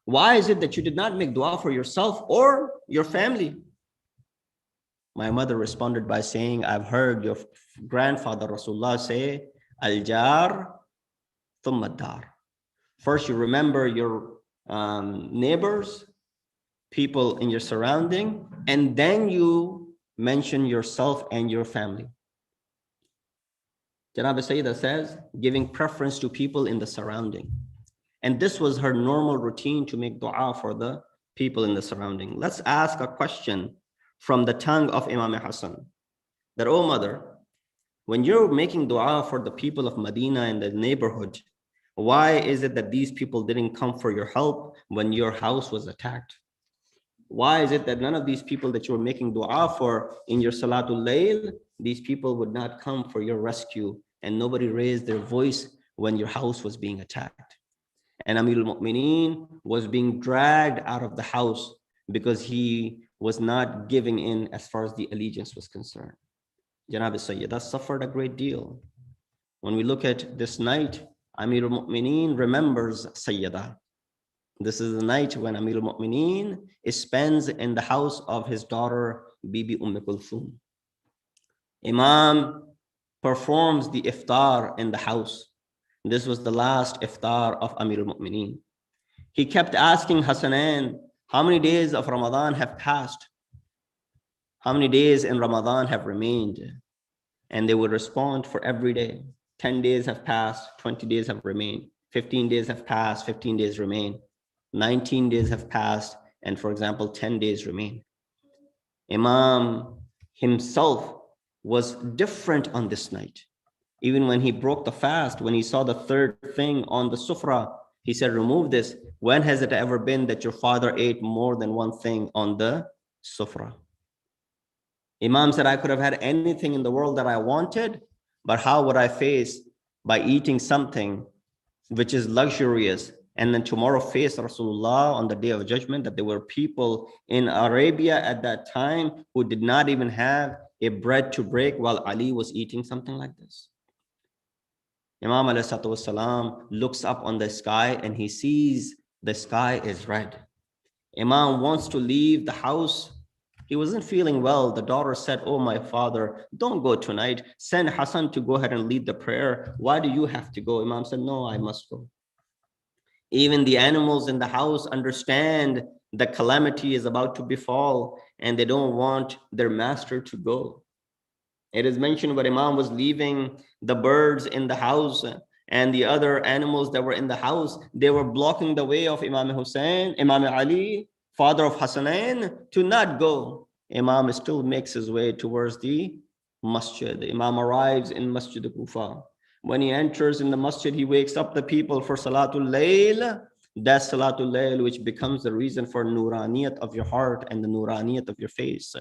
Speaker 1: why is it that you did not make dua for yourself or your family? My mother responded by saying, I've heard your grandfather Rasulullah say, Al-Jar thumma dar. First, you remember your neighbors, people in your surrounding, and then you mention yourself and your family. Janab Sayyidah says, giving preference to people in the surrounding. And this was her normal routine to make dua for the people in the surrounding. Let's ask a question from the tongue of Imam Hassan, that, oh mother, when you're making dua for the people of Medina and the neighborhood, why is it that these people didn't come for your help when your house was attacked? Why is it that none of these people that you were making dua for in your Salatul Layl, these people would not come for your rescue, and nobody raised their voice when your house was being attacked? And Amir al-Mu'mineen was being dragged out of the house because he was not giving in as far as the allegiance was concerned. Janab Sayyidah suffered a great deal. When we look at this night, Amir al-Mu'mineen remembers Sayyidah. This is the night when Amir al-Mu'mineen spends in the house of his daughter, Bibi Kulthum. Imam performs the iftar in the house. This was the last iftar of Amir al-Mu'mineen. He kept asking Hasanain, how many days of Ramadan have passed? How many days in Ramadan have remained? And they would respond for every day. 10 days have passed, 20 days have remained. 15 days have passed, 15 days remain. 19 days have passed, and for example, 10 days remain. Imam himself was different on this night. Even when he broke the fast, when he saw the third thing on the sufra, he said, remove this. When has it ever been that your father ate more than one thing on the sufra? Imam said, I could have had anything in the world that I wanted, but how would I face by eating something which is luxurious, and then tomorrow face Rasulullah on the day of judgment, that there were people in Arabia at that time who did not even have a bread to break while Ali was eating something like this. Imam ﷺ looks up on the sky and he sees the sky is red. Imam wants to leave the house. He wasn't feeling well. The daughter said, oh, my father, don't go tonight. Send Hassan to go ahead and lead the prayer. Why do you have to go? Imam said, no, I must go. Even the animals in the house understand the calamity is about to befall and they don't want their master to go. It is mentioned when Imam was leaving, the birds in the house and the other animals that were in the house, they were blocking the way of Imam Hussein, Imam Ali, father of Hassanain, to not go. Imam still makes his way towards the masjid. Imam arrives in Masjid Kufa. When he enters in the masjid, he wakes up the people for Salatul Layl. That's Salatul Layl, which becomes the reason for Nuraniyat of your heart and the Nuraniyat of your face.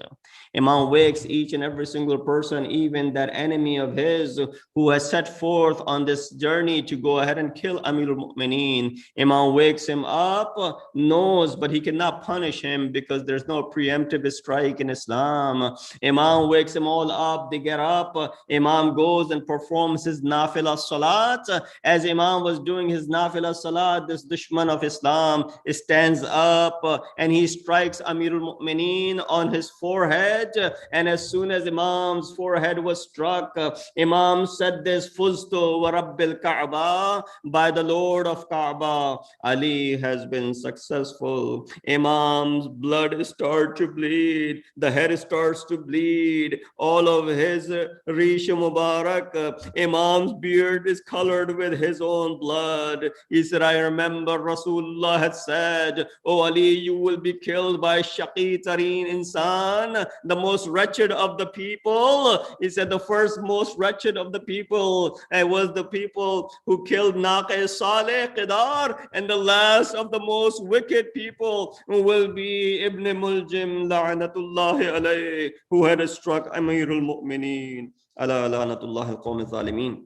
Speaker 1: Imam wakes each and every single person, even that enemy of his who has set forth on this journey to go ahead and kill Amirul Mu'mineen. Imam wakes him up, knows, but he cannot punish him because there's no preemptive strike in Islam. Imam wakes them all up, they get up. Imam goes and performs his Nafila Salat. As Imam was doing his Nafila Salat, this dushman of Islam stands up and he strikes Amirul Mu'mineen on his forehead. And as soon as Imam's forehead was struck, Imam said this, Fuztu wa Rabbil Kaaba, by the Lord of Kaaba, Ali has been successful. Imam's blood starts to bleed, the head starts to bleed, all of his Rish Mubarak, Imam's beard is colored with his own blood. He said, I remember Rasulullah had said, oh Ali, you will be killed by Shaqi Tareen Insan, the most wretched of the people. He said the first most wretched of the people was the people who killed Naqe Saleh Qidar, and the last of the most wicked people will be Ibn Muljim La'anatullahi alayh, who had struck Amirul Mu'mineen. Ala la'natullahi al-qawmi al-zalimin.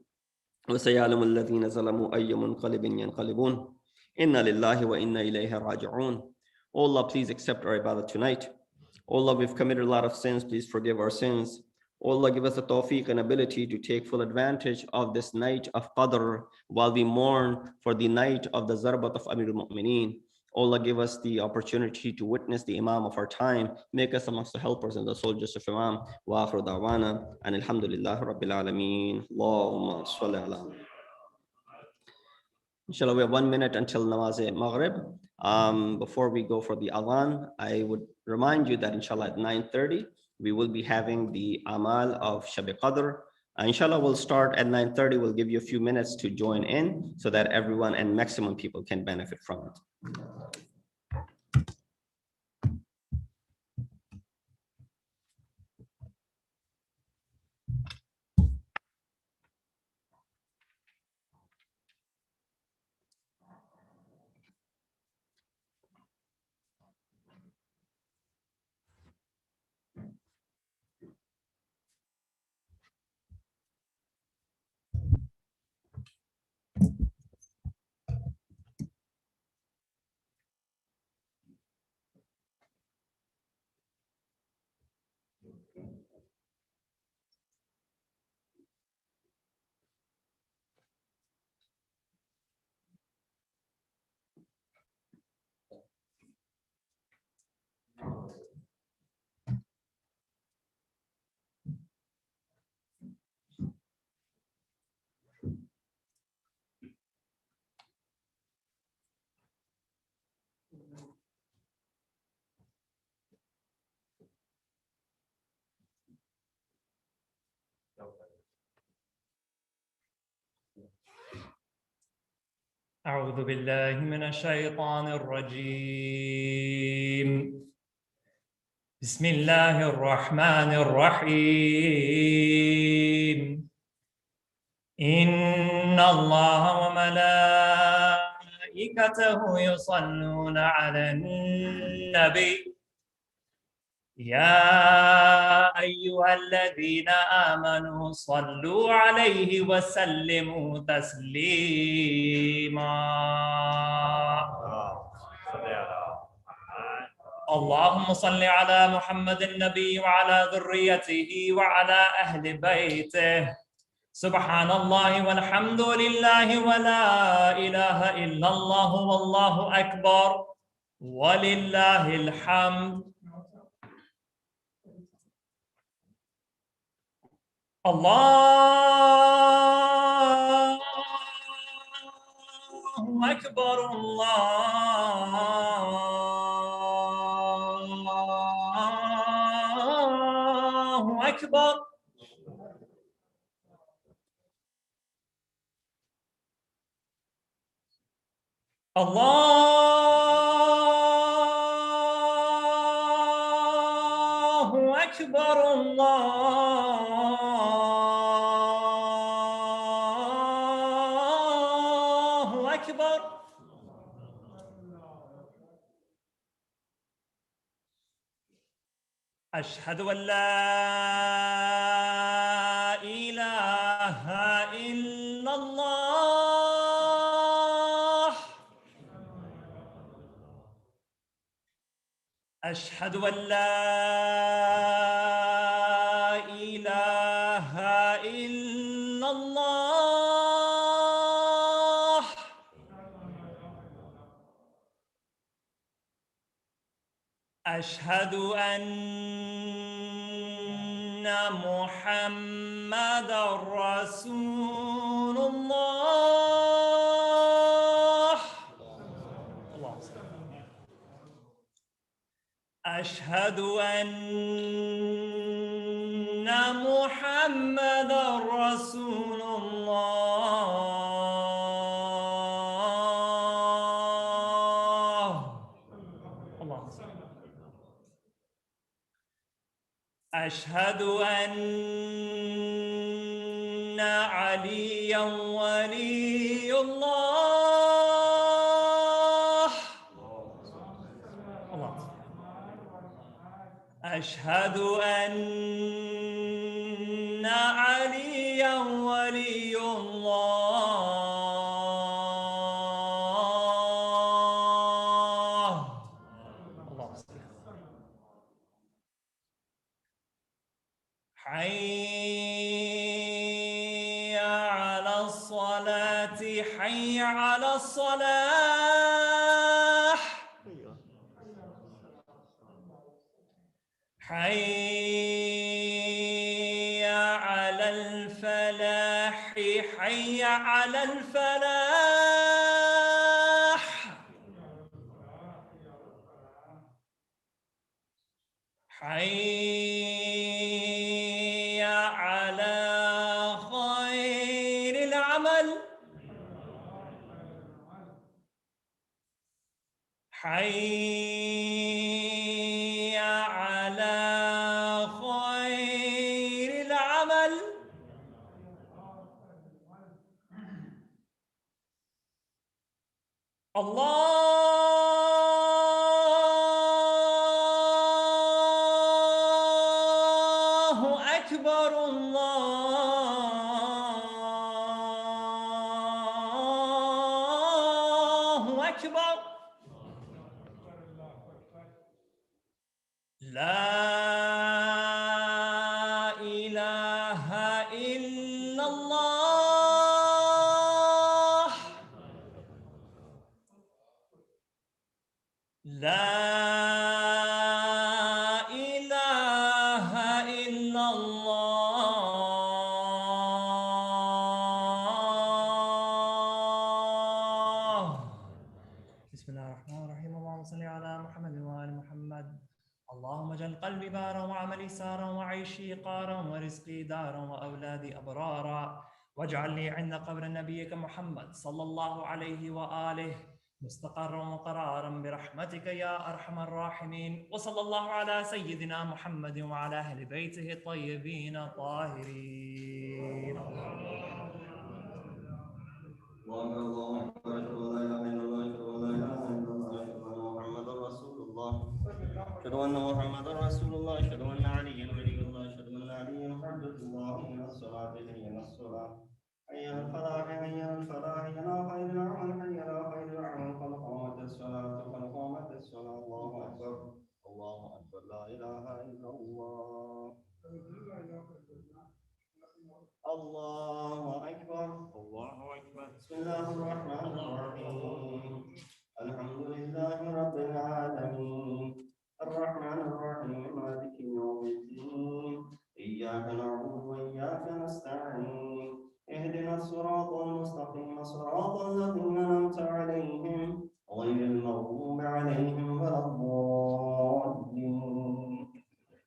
Speaker 1: وسيعلم الذين ظلموا أي منقلب ينقلبون إنا لله وإنا إليه راجعون. Oh Allah, please accept our ibadah tonight. Oh Allah, we've committed a lot of sins. Please forgive our sins. Oh Allah, give us the tawfiq and ability to take full advantage of this night of Qadr while we mourn for the night of the Zarbat of Amirul Mu'mineen. Oh Allah, give us the opportunity to witness the Imam of our time. Make us amongst the helpers and the soldiers of Imam. Wa akhiru da'wana and alhamdulillah rabbil alameen. Allahumma salli ala. Inshallah, we have 1 minute until Namaz-e-Maghrib. Before we go for the Adhan, I would remind you that inshallah at 9:30, we will be having the Amal of Shab-e Qadr. Inshallah, we'll start at 9:30. We'll give you a few minutes to join in so that everyone and maximum people can benefit from it.
Speaker 10: أعوذ بالله من الشيطان الرجيم. بسم الله الرحمن الرحيم. إن الله وملائكته يصلون على النبي يا أيها الذين آمنوا صلوا عليه وسلموا تسليما. اللهم صل على محمد النبي وعلى ذريته وعلى أهل بيته. سبحان الله والحمد لله ولا إله إلا الله والله أكبر ولله الحمد. الله أكبر الله أكبر. الله أكبر الله أكبر. أشهد أن لا إله إلا الله. أشهد أن لا إله إلا الله. أشهد أن محمدًا رسول الله. أشهد أن محمدًا رسول الله. اللهم صل. أشهد أن عليًا ولي الله. اللهم صل. أشهد أن عليًا ولي الله. اللهم صل. حي على الصلاة حي على الصلاة. حي على الفلاح حي على الفلاح. حي على خير العمل. حي على خير العمل. الله أكبر الله أكبر. لا إله إلا الله. لا إله إلا الله. بسم الله الرحمن الرحيم. اللهم صل على محمد وآل محمد. اللهم اجعل قلبي بارا وعملي سارا وعيشي قارا ورزقي دارا وأولادي أبرارا واجعلني عند قبر نبيك محمد صلى الله عليه وآله مستقرا وقرارا برحمتك يا أرحم الراحمين. وصلى الله على سيدنا محمد وعلى أهل بيته الطيبين الطاهرين.
Speaker 1: الله أكبر لا إله إلا الله لا إله إلا الله محمد رسول الله أشهد أن محمدا رسول الله أشهد أن عليا ولي الله أشهد أن عليا حجة الله من الصلاة حين الصلاة حي على الفلاح حي على الفلاح حي على خير العمل حي على خير العمل قد قامت الصلاة قد قامت الصلاة الله أكبر لا إله إلا الله الله أكبر بسم الله الرحمن الرحيم الحمد لله رب العالمين الرحمن الرحيم مالك يوم الدين إياك نعبد وإياك نستعين اهدنا الصراط المستقيم صراط الذين أنعمت عليهم غير المغضوب عليهم ولا الضالين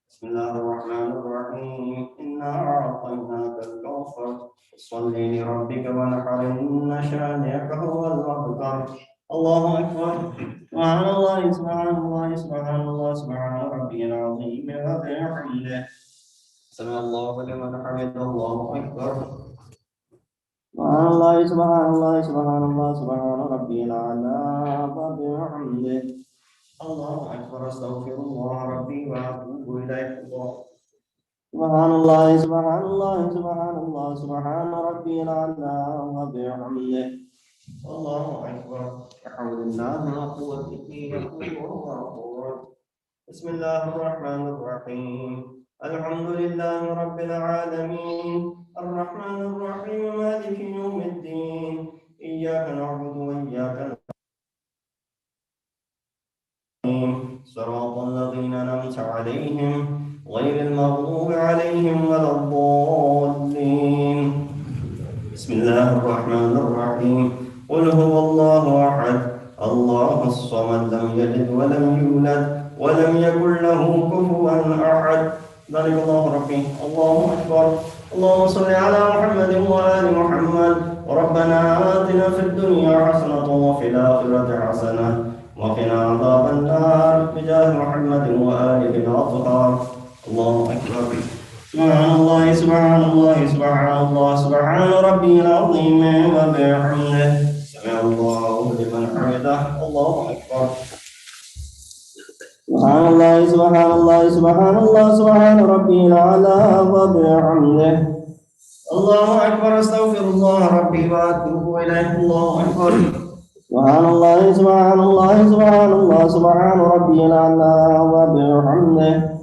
Speaker 1: بسم الله الرحمن الرحيم إنا أعطيناك الكوثر صل لربك وانحر إن شانئك هو الأبتر الله أكبر سبحان الله سبحان الله سبحان الله سبحان ربي العظيم وبحمده سمع الله لمن حمده الله أكبر سبحان الله سبحان الله سبحان الله سبحان ربي الأعلى وبحمده الله أكبر أستغفر الله ربي وأتوب إليه سبحان الله سبحان الله سبحان الله سبحان ربي الأعلى وبحمده الله أكبر بحول الله وقوته يقول الله بسم الله الرحمن الرحيم الحمد لله رب العالمين الرحمن الرحيم مالك يوم الدين إياك نعبد وإياك نستعين صراط الذين أنعمت عليهم غير المغضوب عليهم ولا الضالين بسم الله الرحمن الرحيم قل هو الله أحد الله الصمد لم يلد ولم يولد ولم يكن له كفوا أحد ذلك الله ربي الله أكبر اللهم صل على محمد وآل محمد ربنا آتنا في الدنيا حسنة وفي الآخرة حسنة وقنا عذاب النار بجاه محمد وآله الأطهار الله أكبر سبحان الله سبحان الله سبحان الله سبحان ربي العظيم وبحمده سمع الله لمن حمده الله أكبر سبحان الله سبحان الله سبحان الله سبحان ربي الأعلى وبحمده الله أكبر أستغفر الله ربي وأتوب إليه الله أكبر سبحان الله سبحان الله سبحان الله سبحان ربي الأعلى وبحمده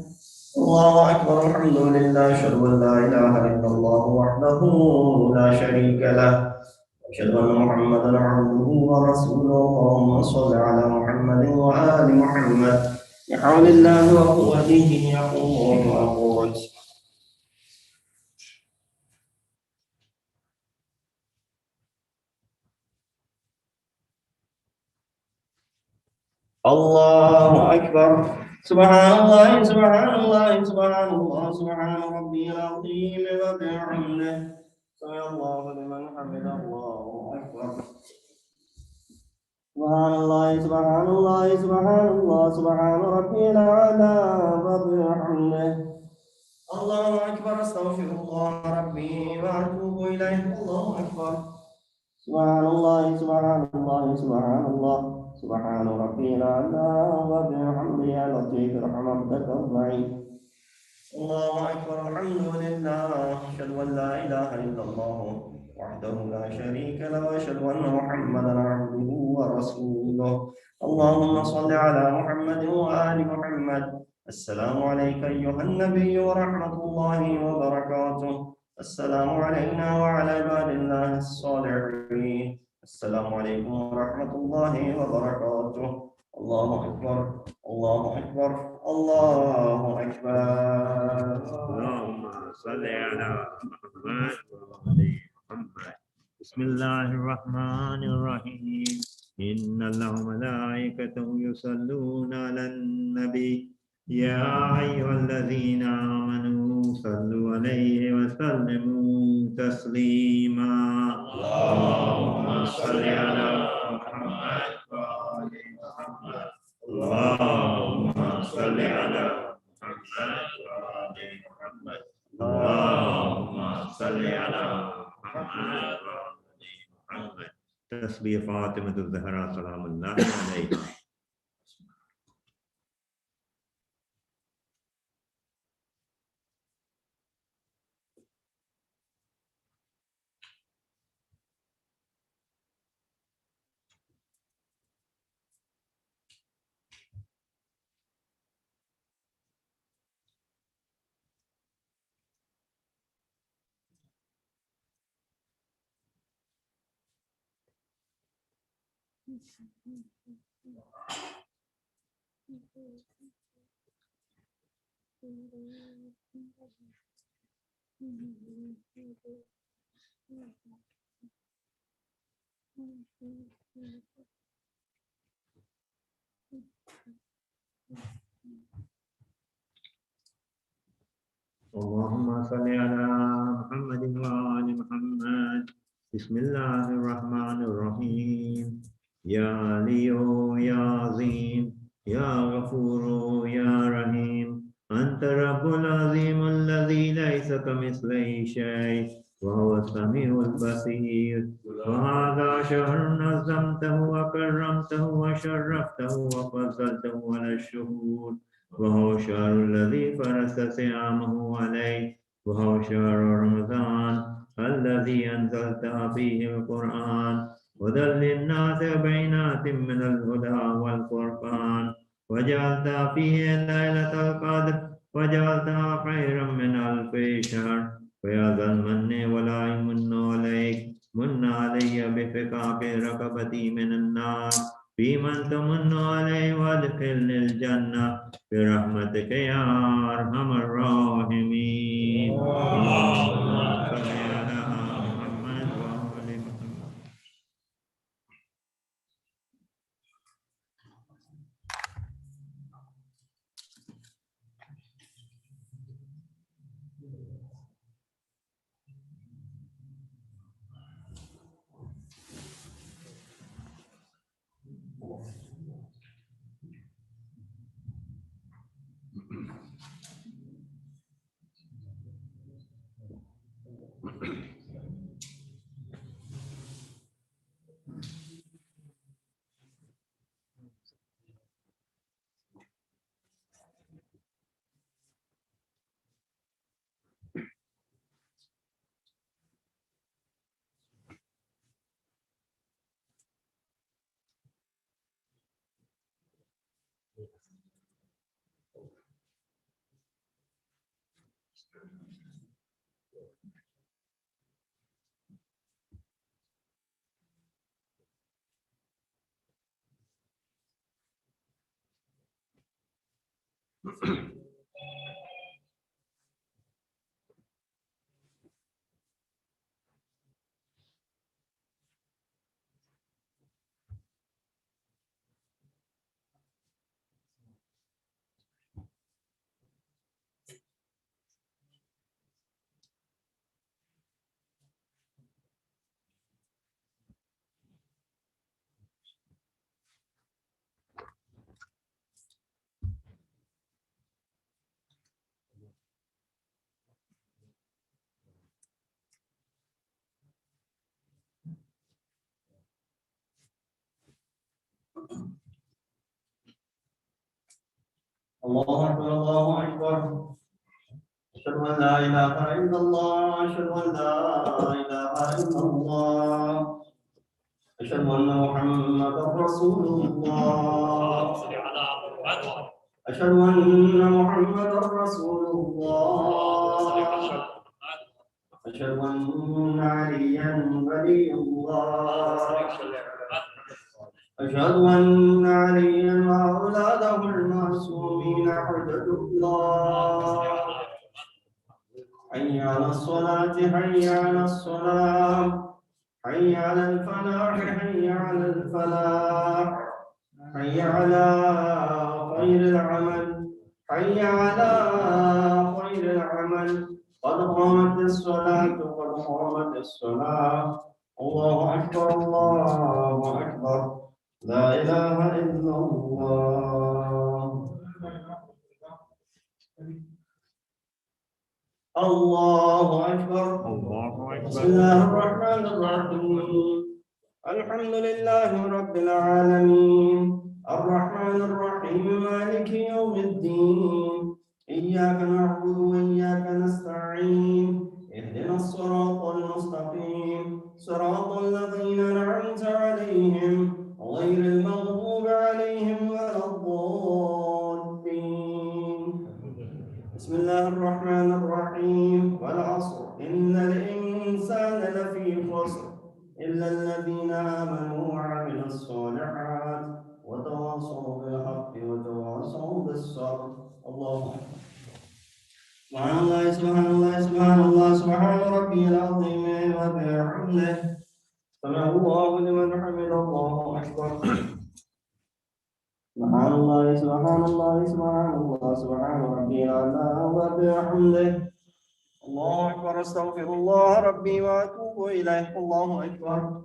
Speaker 1: الله أكبر الحمد لله أشهد أن لا إله إلا الله وحده لا شريك له أشهد أن محمدا عبده ورسوله اللهم صل على محمد وآل محمد بحول الله وقوته يقول وأقول الله أكبر سبحان الله سبحان الله سبحان الله سبحان ربي العظيم وبحمده سمع الله لمن حمده الله أكبر سبحان الله سبحان الله سبحان الله سبحان ربي الأعلى وبحمده الله أكبر أستغفر الله ربي وأتوب إليه الله أكبر سبحان الله سبحان الله سبحان الله سبحان ربي الأعلى وبحمده يا لطيف ارحم عبدك الضعيف الله أكبر الحمد لله أشهد أن لا إله إلا الله وحده لا شريك له وأشهد أن محمدا عبده ورسوله اللهم صل على محمد وآل محمد السلام عليك أيها النبي ورحمة الله وبركاته السلام علينا وعلى عباد الله الصالحين السلام عليكم ورحمة الله وبركاته الله أكبر الله أكبر الله أكبر
Speaker 8: اللهم صل على محمد وآل محمد بسم الله الرحمن الرحيم إن الله وملائكته يصلون على النبي يا أيها الذين آمنوا صلوا عليه وسلموا تسليما اللهم صل على محمد وآل محمد اللهم صل على محمد وآل محمد اللهم صل على محمد وآل محمد. تسبيح فاطمة الزهراء سلام الله عليها. اللهم صل على محمد وآل محمد. بسم الله الرحمن الرحيم. يا علي يا عظيم يا غفور يا رحيم أنت رب العظيم الذي ليس كمثله شيء وهو السميع البصير. وهذا شهر نظمته وكرمته وشرفته وفضلته على الشهور، وهو الشهر الذي فرض صيامه عليه، وهو شهر رمضان الذي أنزلت فيه القرآن هدى للناس بينات من الهدى والفرقان، وجعلت فيه ليلة القدر وجعلتها خيرا من ألف شهر. ويا ذا المن ولا يمن عليك من علي بفكاك رقبتي من النار بمن تمن عليه وادخلني الجنة برحمتك يا أرحم الراحمين. اللهم صل على محمد وآل محمد.
Speaker 1: الله أكبر الله أكبر. أشهد أن لا إله إلا الله أشهد أن لا إله إلا الله أشهد أن محمدا رسول الله أشهد أن محمدا رسول الله أشهد أن عليا ولي الله أشهد أن عليا وأولاده المعصومين حجة الله حي على الصلاة حي على الصلاة حي على الفلاح حي على الفلاح حي على خير العمل حي على خير العمل قد قامت الصلاة قد قامت الصلاة الله أكبر الله أكبر لا إله إلا الله الله أكبر بسم الله الرحمن الرحيم الحمد لله رب العالمين الرحمن الرحيم مالك يوم الدين إياك نعبد وإياك نستعين اهدنا الصراط المستقيم صراط الذين أنعمت عليهم غير المغضوب عليهم ولا الضالين بسم الله الرحمن الرحيم والعصر إن الإنسان لفي خسر إلا الذين آمنوا وعملوا الصالحات وتواصوا بالحق وتواصوا بالصبر الله أكبر سبحان الله سبحان الله سبحان الله سبحان ربي العظيم وبحمده سمع الله لمن حمد الله أكبر سبحان الله سبحان الله سبحان الله سبحان ربي الأعلى وبحمده الله أكبر أستغفر الله ربي وأتوب إليه الله أكبر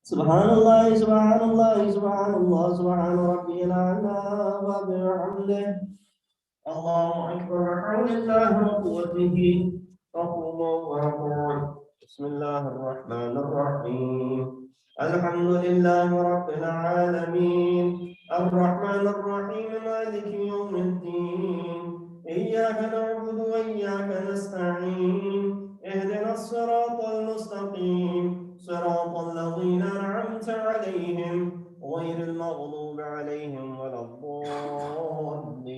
Speaker 1: سبحان الله سبحان الله سبحان الله سبحان ربي الأعلى وبحمده الله أكبر بحول الله وقوته فقوم وقعد بسم الله الرحمن الرحيم الحمد لله رب العالمين الرحمن الرحيم مالك يوم الدين إياك نعبد وإياك نستعين اهدنا الصراط المستقيم صراط الذين أنعمت عليهم غير المغضوب عليهم ولا الضالين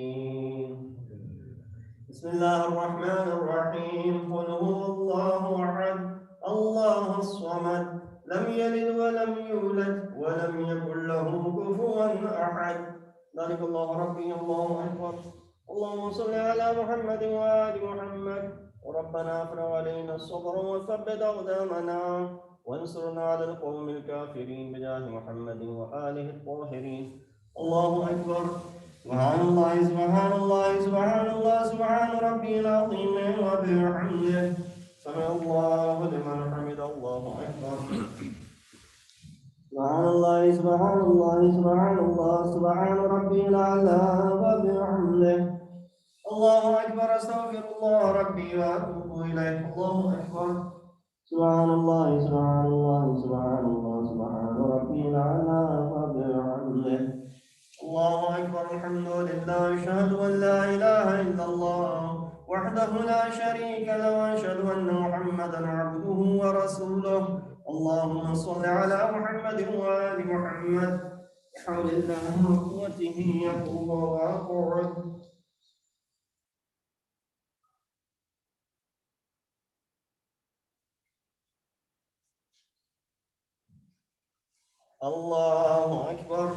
Speaker 1: بسم الله الرحمن الرحيم قل هو الله أحد الله الصمد لم يلد ولم يولد ولم يكن له كفوا أحد ذلك الله ربي الله أكبر اللهم صل على محمد وآل محمد وربنا افرغ علينا الصبر وثبت أقدامنا وانصرنا على القوم الكافرين بجاه محمد وآله الطاهرين الله أكبر سبحان الله سبحان الله سبحان الله سبحان ربي العظيم وبحمده سمع الله لمن حمد الله أكبر سبحان الله سبحان الله سبحان الله سبحان ربي الأعلى وبحمده الله أكبر أستغفر الله ربي وأتوب إليه الله أكبر سبحان الله سبحان الله سبحان الله سبحان ربي الأعلى وبحمده الله أكبر الحمد لله أشهد أن لا إله إلا الله وحده لا شريك له وأشهد أن محمدا عبده ورسوله اللهم صل على محمد وآل محمد بحول الله وقوته يقوم ويقعد الله أكبر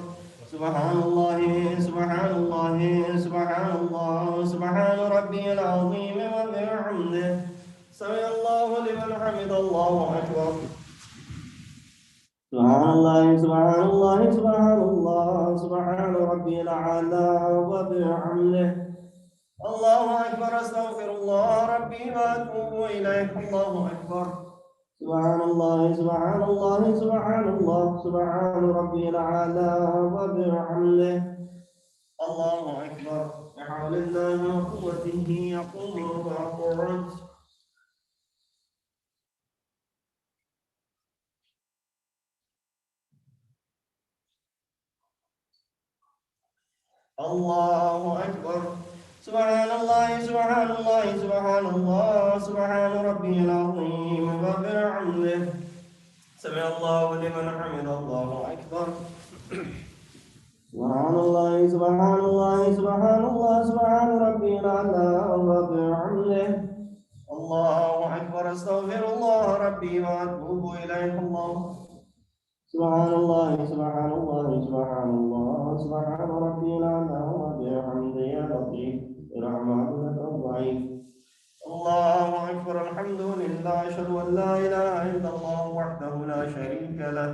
Speaker 1: سبحان الله سبحان الله سبحان الله سبحان ربي العظيم وبحمده سمع الله لمن حمد الله أكبر سبحان الله سبحان الله سبحان الله سبحان ربي الأعلى وبحمده الله أكبر أستغفر الله ربي وأتوب إليه الله أكبر سبحان الله سبحان الله سبحان الله سبحان ربي الأعلى وبحمده الله أكبر بحول الله وقوته يقوم ويقعد الله أكبر سبحان الله سبحان الله سبحان الله سبحان ربي العظيم وبحمده سمع الله لمن حمد الله أكبر سبحان الله سبحان الله سبحان الله سبحان ربي الأعلى وبحمده الله أكبر أستغفر الله ربي وأتوب إليه الله سبحان الله سبحان الله سبحان الله سبحان ربي الأعلى وبحمده يا لطيف برحمتك الضعيف الله أكبر الحمد لله أشهد أن لا إله إلا الله وحده لا شريك له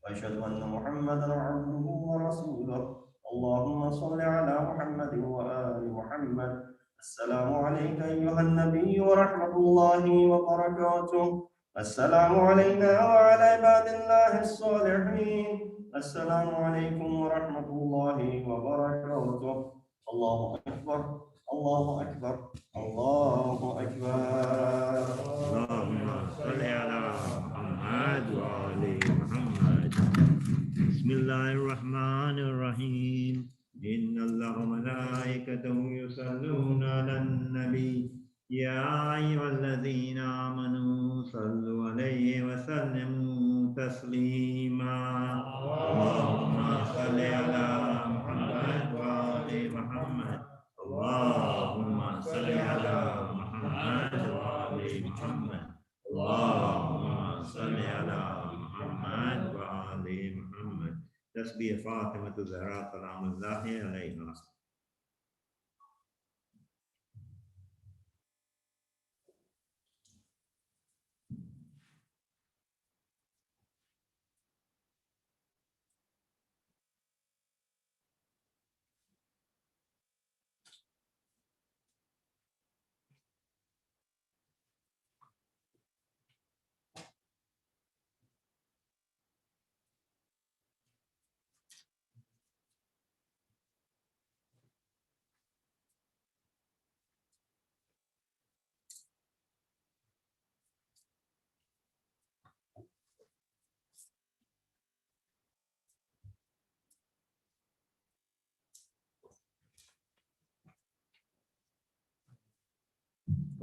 Speaker 1: وأشهد أن محمدا عبده ورسوله اللهم صل على محمد وآل محمد. السلام عليك أيها النبي ورحمة الله وبركاته. السلام علينا وعلى عباد الله الصالحين. السلام عليكم ورحمة الله وبركاته. الله أكبر، الله أكبر، الله أكبر.
Speaker 8: اللهم صل على محمد وآل محمد. بسم الله الرحمن الرحيم. إن الله وملائكته يصلون على النبي يا أيها الذين آمنوا صلوا عليه وسلموا تسليما. اللهم صل على محمد وآل محمد. اللهم صل على محمد وآل محمد. اللهم صل على محمد وآل محمد. تسبيح فاطمة الزهراء سلام الله عليها.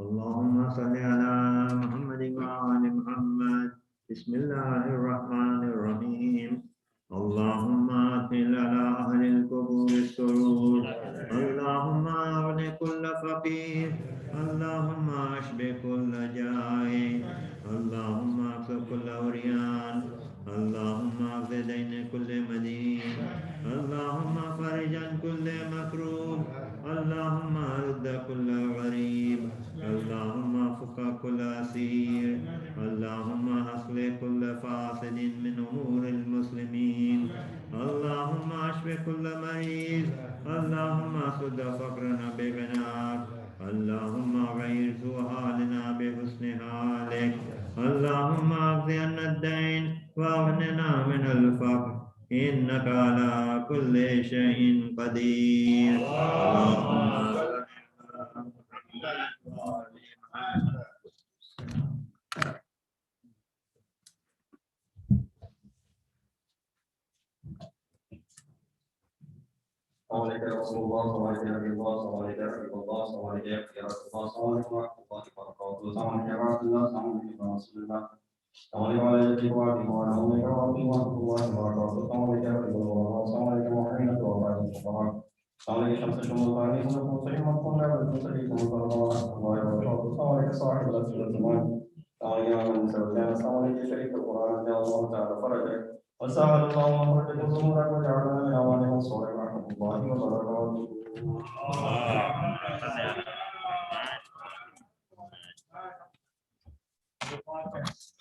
Speaker 8: اللهم صل على محمد وآل محمد. بسم الله الرحمن الرحيم. اللهم أطل على أهل القبور السرور. اللهم أغن كل فقير. اللهم أشب كل جائع. اللهم اكسر كل عريان. اللهم اقض دين كل مدين. اللهم فرج عن كل مكروب. اللهم رد كل غريب. اللهم فك كل أسير. اللهم أصلح كل فاسد من أمور المسلمين. اللهم اشف كل مريض. اللهم سد فقرنا بغناك. اللهم غير سوء حالنا بحسن حالك. اللهم اقض عنا الدين واغننا من الفقر إنك على كل شيء قدير. اللهم صل على محمد وآل محمد.
Speaker 1: السلام عليكم يا رسول الله، السلام عليكم يا نبي الله، السلام عليكم يا حبيب الله، السلام عليكم يا رسول الله، السلام عليكم ورحمة الله وبركاته. السلام عليكم يا رسول الله، السلام عليكم يا رسول الله. السلام عليكم ورحمة الله وبركاته. السلام عليكم يا حبيب الله، السلام عليكم ورحمة الله وبركاته. السلام عليكم شمس الشموس الثاني سنة المرسلين والقمر والمرسلين ورحمة الله وبركاته. السلام عليكم صاحب الأسئلة الزمان. السلام عليكم من سبحانه. السلام عليكم شريك القرآن يا الله تعالى فرجك وسهل الله أمرك وزمرك وجعلنا من أوانه الصالح ورحمة الله وبركاته.
Speaker 8: اللهم